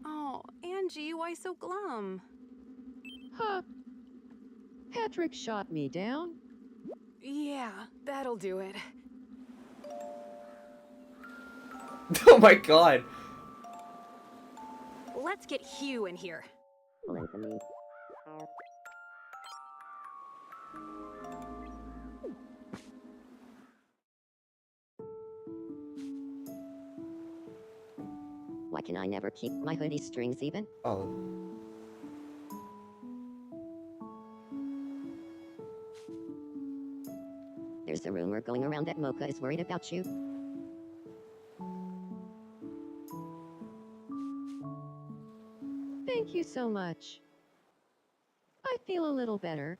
Oh, Angie, why so glum? Huh. Patrick shot me down. Yeah, that'll do it. Oh my god. Let's get Hugh in here. Why can I never keep my hoodie strings even? Oh. There's a rumor going around that Mocha is worried about you. Thank you so much. I feel a little better.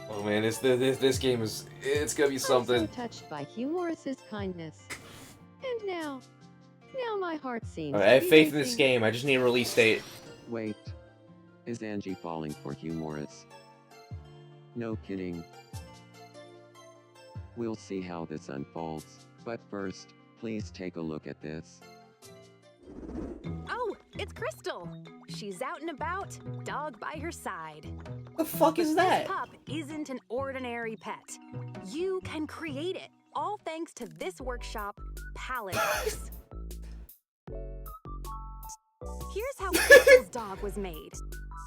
Oh man, this game is, it's gonna be I'm something. so touched by Hugh Morris's kindness. And now my heart seems Alright, I have to be faith in this racing. game, I just need a release date. Wait. Is Angie falling for Hugh Morris? No kidding. We'll see how this unfolds, but first, please take a look at this. Oh, it's Crystal. She's out and about, dog by her side. The fuck is This that? pup isn't an ordinary pet. You can create it, all thanks to this workshop, Palette House. Here's how Crystal's dog was made.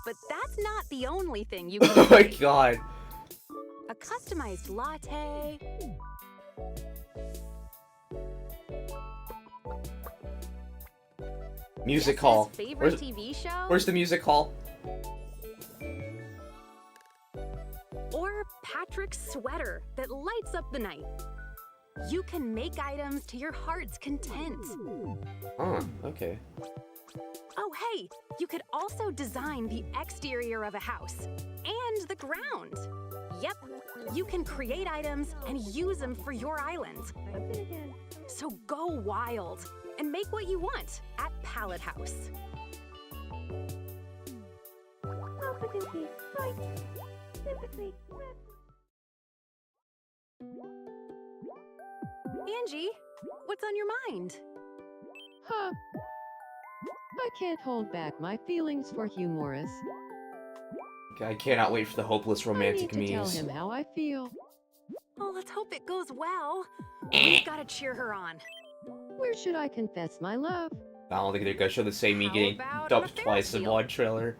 But that's not the only thing you can Oh my create. god. A customized latte. Music Jess's hall. favorite TV show. Where's the music hall? Or Patrick's sweater that lights up the night. You can make items to your heart's content. Oh, okay. Oh, hey, you could also design the exterior of a house and the ground. Yep, you can create items and use them for your island. So go wild and make what you want at Palette House. Competency, right. Sympathy, Angie, what's on your mind? Huh. I can't hold back my feelings for Hugh Morris. I cannot wait for the hopeless romantic I need to tell memes. him how I feel. Oh, let's hope it goes well. We've got to cheer her on. Where should I confess my love? I don't think they're gonna show the same me How getting about on a dumped Ferris twice in wheel? one trailer.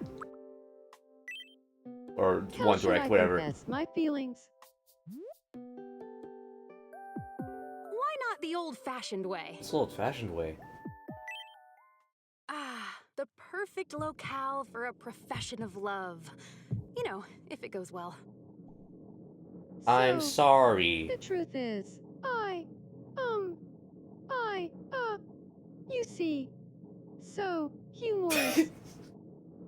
Or How one should direct, I whatever. confess my feelings? Why not the old-fashioned way? It's an old-fashioned way. Ah, the perfect locale for a profession of love. You know, if it goes well. I'm So, sorry. the truth is, you see. So, Hugh Morris,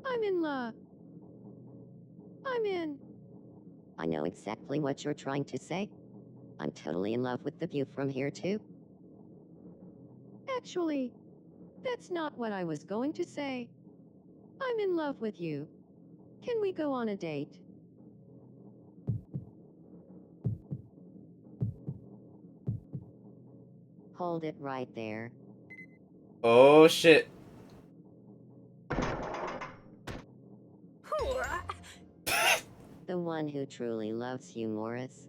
I'm in love. I'm in. I know exactly what you're trying to say. I'm totally in love with the view from here too. Actually, that's not what I was going to say. I'm in love with you. Can we go on a date? Hold it right there. Oh shit. The one who truly loves Hugh Morris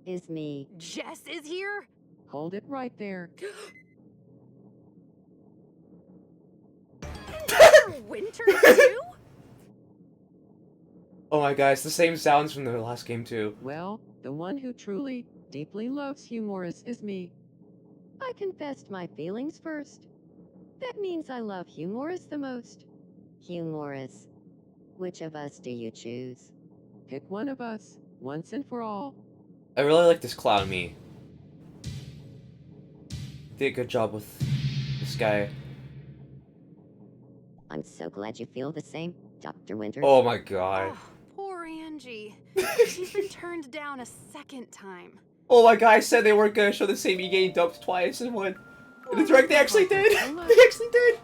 is me. Jess is here? Hold it right there. Winter too? Oh my god, it's the same sounds from the last game too. Well, the one who truly, deeply loves Hugh Morris is me. I confessed my feelings first. That means I love Hugh Morris the most. Hugh Morris. Which of us do you choose? Pick one of us, once and for all. I really like this clown me. Did a good job with this guy. I'm so glad you feel the same, Dr. Winters. Oh my god. Oh, poor Angie. She's been turned down a second time. Oh my god, I said they weren't gonna show the same me getting dumped twice in one. In the direct, they actually did! They actually did!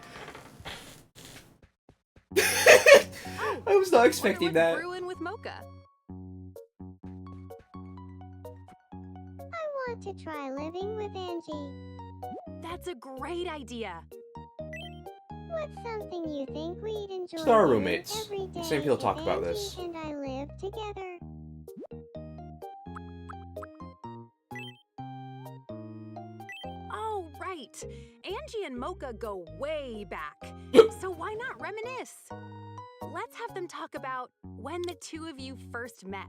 I was not expecting Wonder that. what's brewing with Mocha. I want to try living with Angie. That's a great idea. What's something you think we'd enjoy It's not our doing roommates. every day Same people if talk about Angie this. and I live together? Oh, right. Angie and Mocha go way back. So why not reminisce? Let's have them talk about when the two of you first met.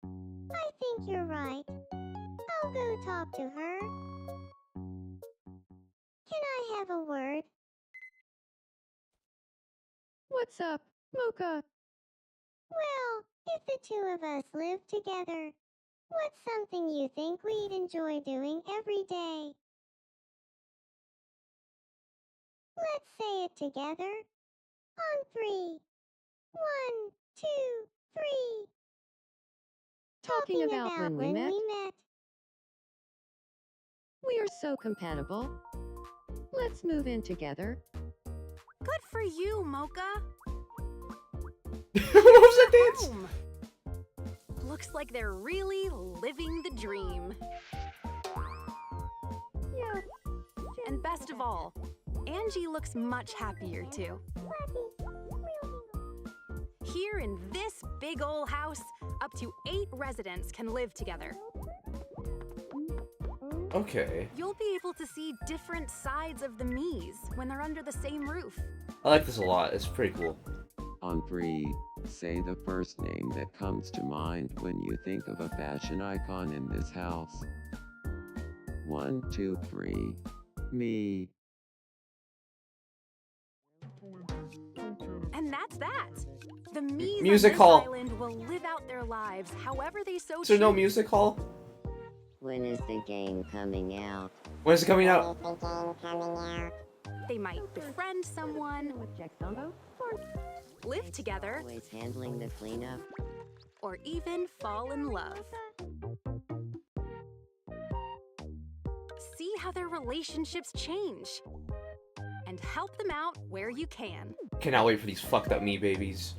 I think you're right. I'll go talk to her. Can I have a word? What's up, Mocha? Well, if the two of us live together, what's something you think we'd enjoy doing every day? Let's say it together. On 3. 1, 2, 3. Talking about when we met? met. We are so compatible. Let's move in together. Good for you, Mocha. What was that dance? Home. Looks like they're really living the dream. Yeah. And best of all, Angie looks much happier too. Here in this big ol' house, up to 8 residents can live together. Okay. You'll be able to see different sides of the Mies when they're under the same roof. I like this a lot. It's pretty cool. On 3, say the first name that comes to mind when you think of a fashion icon in this house. 1, 2, 3. Me. And that's that. The Mies Music on this hall. island will live out their lives however they so Is there no choose. music hall? When is the game coming out? When is it coming out? They might befriend someone, live together, Always handling the cleanup. or even fall in love. See how their relationships change and help them out where you can. Cannot wait for these fucked up me babies.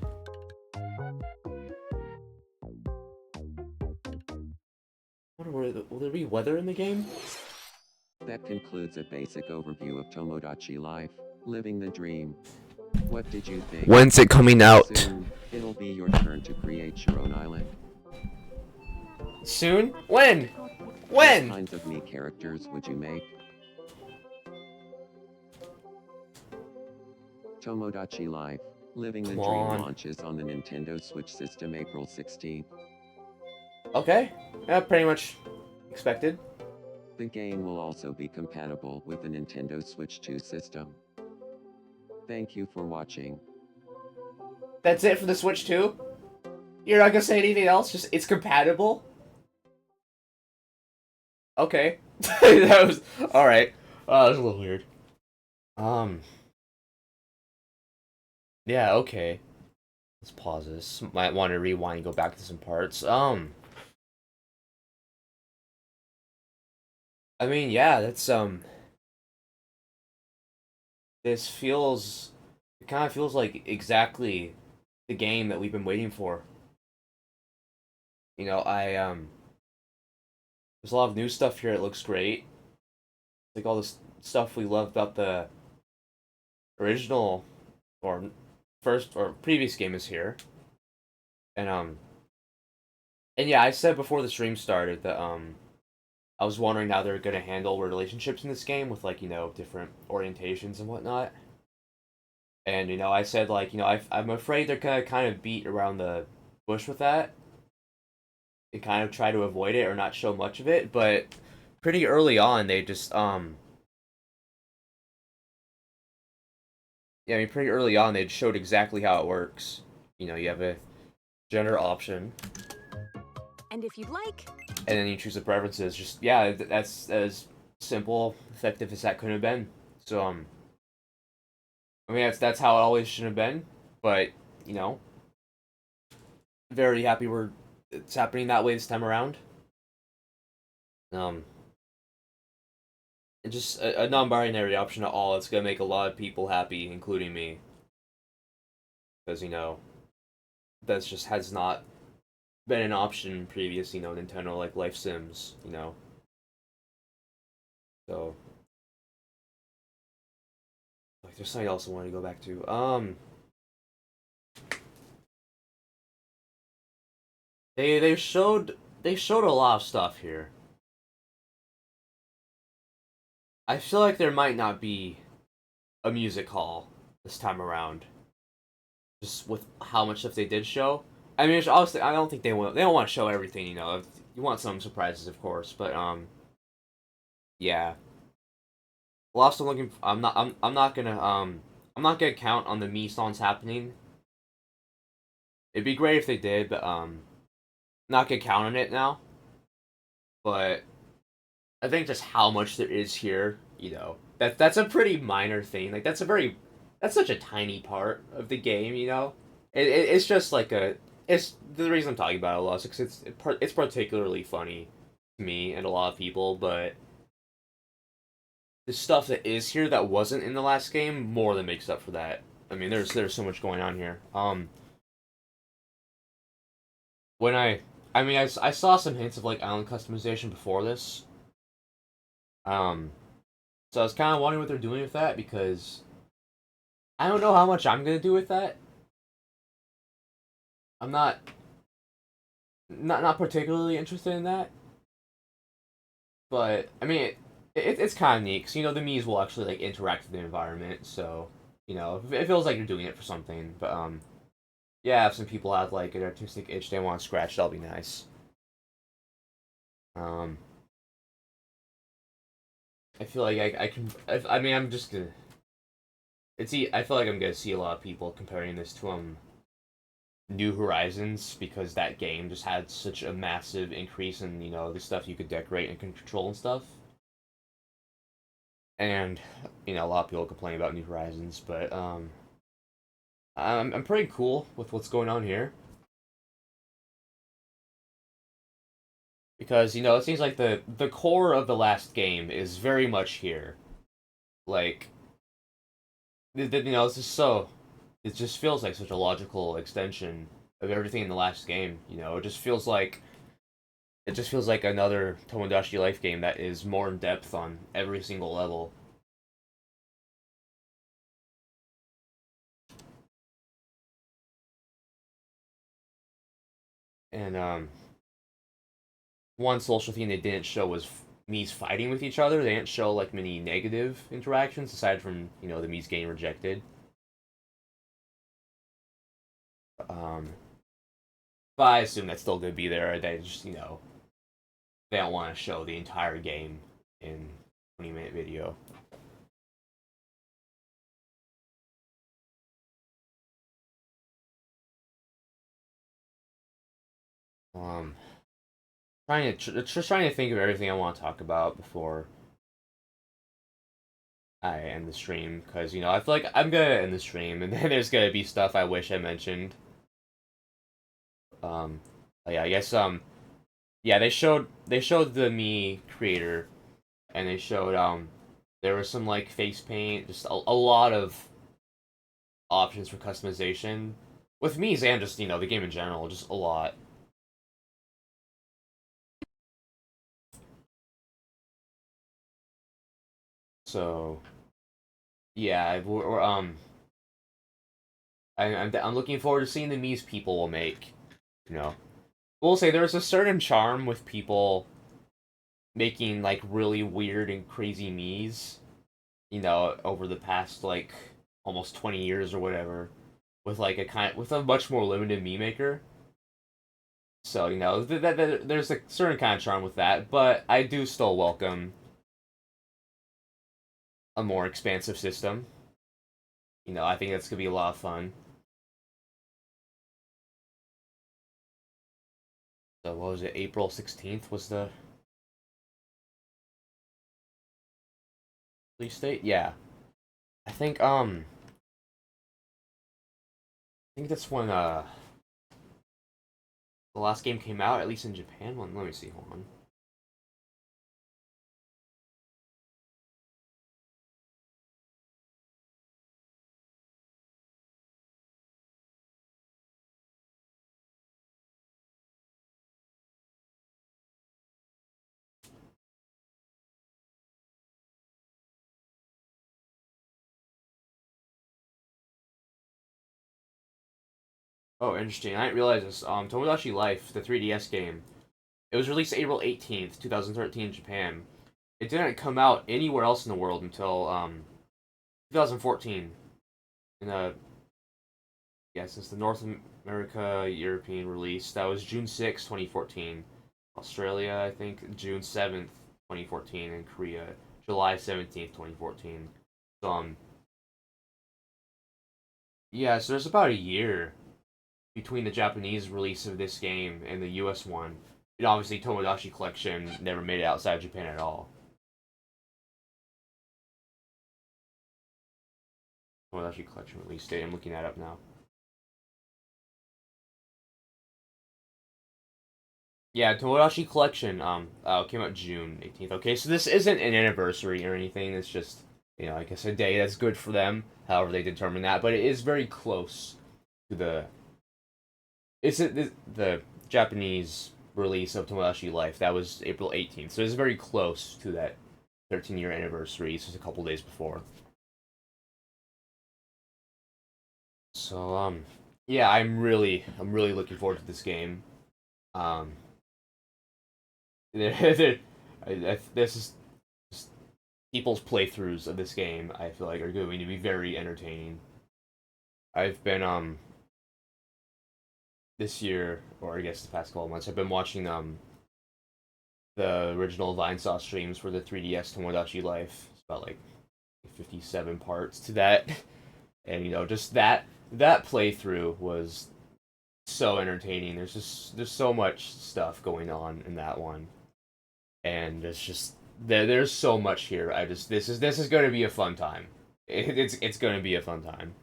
Will there be weather in the game? That concludes a basic overview of Tomodachi life, living the dream. What did you think? When's it coming out? Soon, it'll be your turn to create your own island. Soon? When? What When? kinds of me characters would you make? Tomodachi Life, Living the Come Dream on. launches on the Nintendo Switch system April 16th. Okay. Yeah, pretty much expected. The game will also be compatible with the Nintendo Switch 2 system. Thank you for watching. That's it for the Switch 2? You're not gonna say anything else? Just, it's compatible? Okay. That was... Alright. That was a little weird. Yeah, okay. Let's pause this. Might want to rewind and go back to some parts. I mean, yeah, that's, this feels... It kind of feels like exactly the game that we've been waiting for. You know, there's a lot of new stuff here. It looks great. Like all this stuff we loved about the original or first or previous game is here. And yeah, I said before the stream started that I was wondering how they're gonna handle relationships in this game with, like, you know, different orientations and whatnot. And, you know, I said, like, you know, I'm afraid they're gonna kind of beat around the bush with that and kind of try to avoid it or not show much of it, but pretty early on they just yeah, I mean, pretty early on they showed exactly how it works. You know, you have a gender option, And if you'd like, and then you choose the preferences. Just, yeah, that's as simple, effective as that could have been. So I mean, that's how it always should have been, but, you know, very happy it's happening that way this time around. And just a non-binary option at all. It's gonna make a lot of people happy, including me, because, you know, that's just has not been an option in previous, you know, Nintendo, like, life sims, you know. So, like, there's something else I wanted to go back to. They showed a lot of stuff here. I feel like there might not be a music hall this time around, just with how much stuff they did show. I mean, obviously, I don't think they don't want to show everything, you know. You want some surprises, of course, but yeah. Well, also looking. I'm not gonna count on the me songs happening. It'd be great if they did, but not gonna count on it now. But I think just how much there is here, you know, that's a pretty minor thing. Like, that's such a tiny part of the game, you know. It's just like it's the reason I'm talking about it a lot is because it's particularly funny to me and a lot of people, but the stuff that is here that wasn't in the last game more than makes up for that. I mean, there's so much going on here. When I saw some hints of, like, island customization before this. So I was kind of wondering what they're doing with that, because I don't know how much I'm gonna do with that. I'm not particularly interested in that, but I mean, it's kind of neat because, you know, the Mii's will actually, like, interact with the environment, so, you know, it feels like you're doing it for something. But yeah, if some people have, like, an artistic itch they want to scratch, that'll be nice. I feel like I can. I mean, I'm just gonna. I feel like I'm gonna see a lot of people comparing this to New Horizons, because that game just had such a massive increase in, you know, the stuff you could decorate and control and stuff. And, you know, a lot of people complain about New Horizons, but I'm pretty cool with what's going on here. because you know it seems like the core of the last game is very much here. Like, you know, it's just so it just feels like such a logical extension of everything in the last game. You know, it just feels like another Tomodachi Life game that is more in depth on every single level. And one social thing they didn't show was Mii's fighting with each other. They didn't show like many negative interactions aside from you know the Mii's getting rejected. Um, but I assume that's still gonna be there. They just you know they don't want to show the entire game in 20-minute video. Um, just trying to think of everything I want to talk about before I end the stream because you know I feel like I'm gonna end the stream and then there's gonna be stuff I wish I mentioned. Um, yeah, I guess yeah they showed the me creator and they showed there was some like face paint, just a lot of options for customization with Mii's and just you know the game in general, just a lot. So yeah, I'm looking forward to seeing the Mii's people will make. You know, we'll say there's a certain charm with people making like really weird and crazy Mii's. You know, over the past like almost 20 years or whatever, with a much more limited Mii maker. So you know, there's a certain kind of charm with that, but I do still welcome a more expansive system. You know, I think that's gonna be a lot of fun. So what was it? April 16th was the release date. Yeah, I think I think that's when the last game came out, at least in Japan. Let me see. Hold on. Oh, interesting. I didn't realize this. Tomodachi Life, the 3DS game, it was released April 18th, 2013 in Japan. It didn't come out anywhere else in the world until 2014. In yes, it's the North America European release. That was June 6th, 2014. Australia, I think June 7th, 2014, and Korea, July 17th, 2014. So yeah, so there's about a year between the Japanese release of this game and the US one. And obviously Tomodachi Collection never made it outside Japan at all. Tomodachi Collection release date, I'm looking that up now. Yeah, Tomodachi Collection came out June 18th. Okay, so this isn't an anniversary or anything. It's just you know, I guess a day that's good for them. However, they determine that, but it is very close to the Japanese release of Tomodachi Life. That was April 18th, so it's very close to that 13-year anniversary. It's just a couple days before. So yeah, I'm really looking forward to this game. Um, this is just people's playthroughs of this game. I feel like are going to be very entertaining. I've been this year, or I guess the past couple of months, I've been watching the original Vinesauce streams for the 3DS Tomodachi Life. It's about like 57 parts to that, and you know just that playthrough was so entertaining. There's so much stuff going on in that one, and it's just there's so much here. I just this is going to be a fun time. It's going to be a fun time,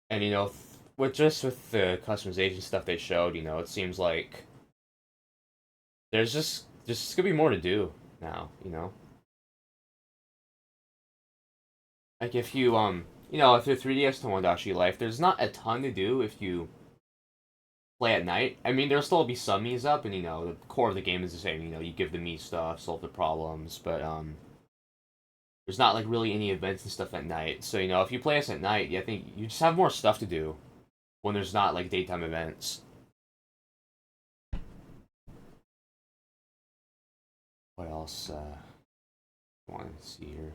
and you know with the customization stuff they showed, you know it seems like there's just gonna be more to do now, you know. Like if you if you're 3DS Tomodachi Life, there's not a ton to do if you play at night. I mean, there'll still be some Mii's up, and the core of the game is the same. You give the Mii stuff, solve the problems, but there's not like really any events and stuff at night. So if you play us at night, yeah, I think you just have more stuff to do when there's not like daytime events. What else? Want to see here?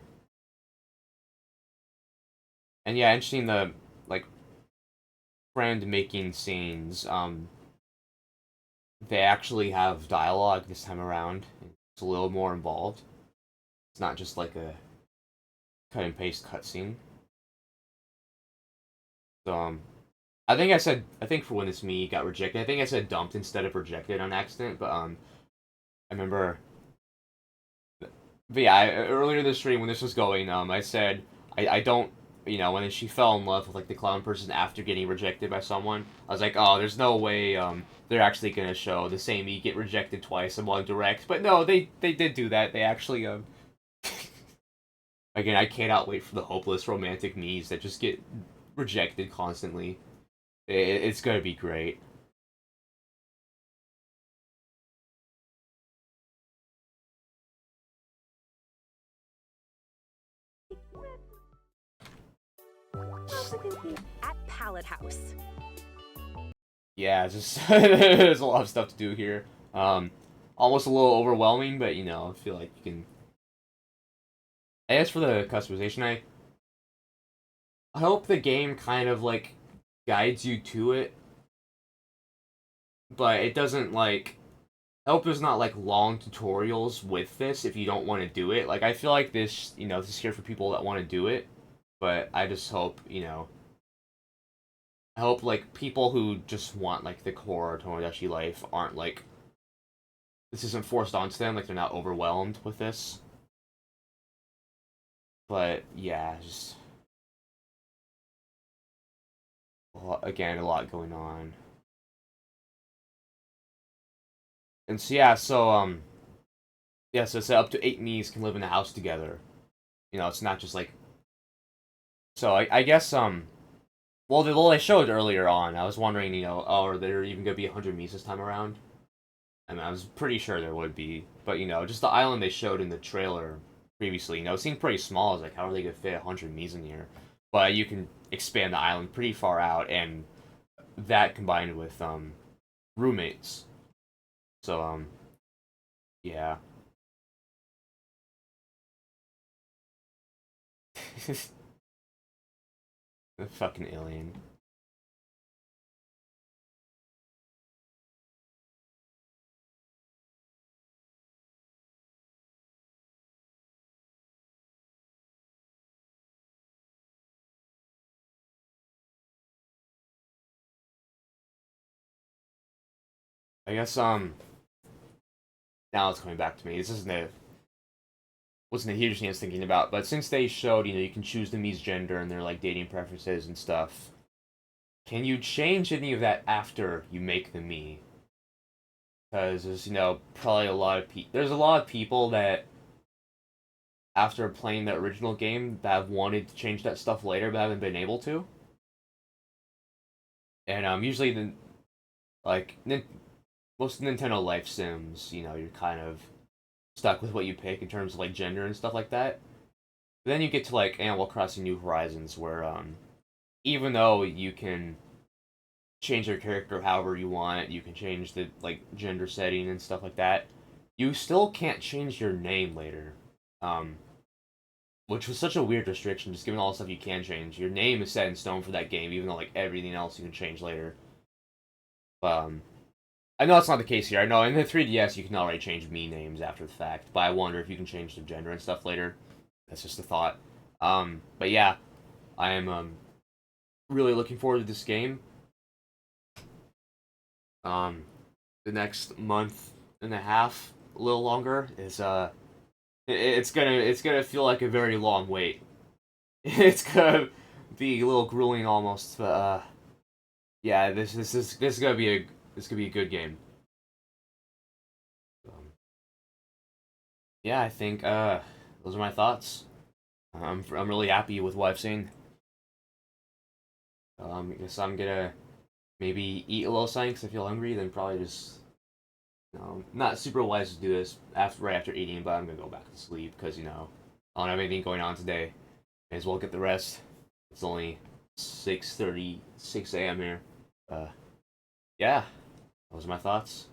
And yeah, interesting the like friend making scenes. They actually have dialogue this time around. It's a little more involved. It's not just like a cut and paste cutscene. So I think for when this Mii got rejected, I think I said dumped instead of rejected on accident. But I remember. But yeah, earlier this stream when this was going, I said I don't, when she fell in love with like the clown person after getting rejected by someone, I was like, oh, there's no way they're actually gonna show the same E get rejected twice in one direct. But no, they did do that. They actually again, I cannot wait for the hopeless romantic Miis that just get rejected constantly. It's gonna be great. At Pallet House. Yeah, just there's a lot of stuff to do here. Almost a little overwhelming, but I feel like you can. As for the customization, I hope the game kind of like guides you to it, but it doesn't like. I hope there's not like long tutorials with this if you don't want to do it. Like I feel like this is here for people that want to do it, but I just hope I hope like people who just want like the core Tomodachi life aren't like this isn't forced onto them, like they're not overwhelmed with this. But yeah, just again a lot going on. And so so it's up to 8 Miis can live in a house together. It's not just like so I guess well they showed earlier on. I was wondering, oh, are there even gonna be 100 Miis this time around? I mean, I was pretty sure there would be, but just the island they showed in the trailer previously, it seemed pretty small. I was like, how are they gonna fit 100 Miis in here? But you can expand the island pretty far out, and that combined with roommates. So yeah. The fucking alien. I guess now it's coming back to me. This isn't a wasn't a huge thing I was thinking about, but since they showed, you can choose the Mii's gender and their like dating preferences and stuff, can you change any of that after you make the Mii? Because there's probably there's a lot of people that after playing the original game that have wanted to change that stuff later but haven't been able to. And usually the like most Nintendo life sims, you're kind of stuck with what you pick in terms of like gender and stuff like that. But then you get to like Animal Crossing New Horizons where even though you can change your character however you want, you can change the like gender setting and stuff like that, you still can't change your name later. Which was such a weird restriction, just given all the stuff you can change. Your name is set in stone for that game, even though like everything else you can change later. I know that's not the case here. I know in the 3DS you can already change Mii names after the fact, but I wonder if you can change the gender and stuff later. That's just a thought. But yeah, I am really looking forward to this game. The next month and a half, a little longer, is it's gonna feel like a very long wait. It's gonna be a little grueling almost, but yeah, this is gonna be a good game. yeah, I think those are my thoughts. I'm really happy with what I've seen. I guess I'm gonna maybe eat a little something because I feel hungry. Then probably just not super wise to do this after right after eating, but I'm gonna go back to sleep because I don't have anything going on today. May as well get the rest. It's only 6:36 a.m. here. Uh, yeah, those are my thoughts.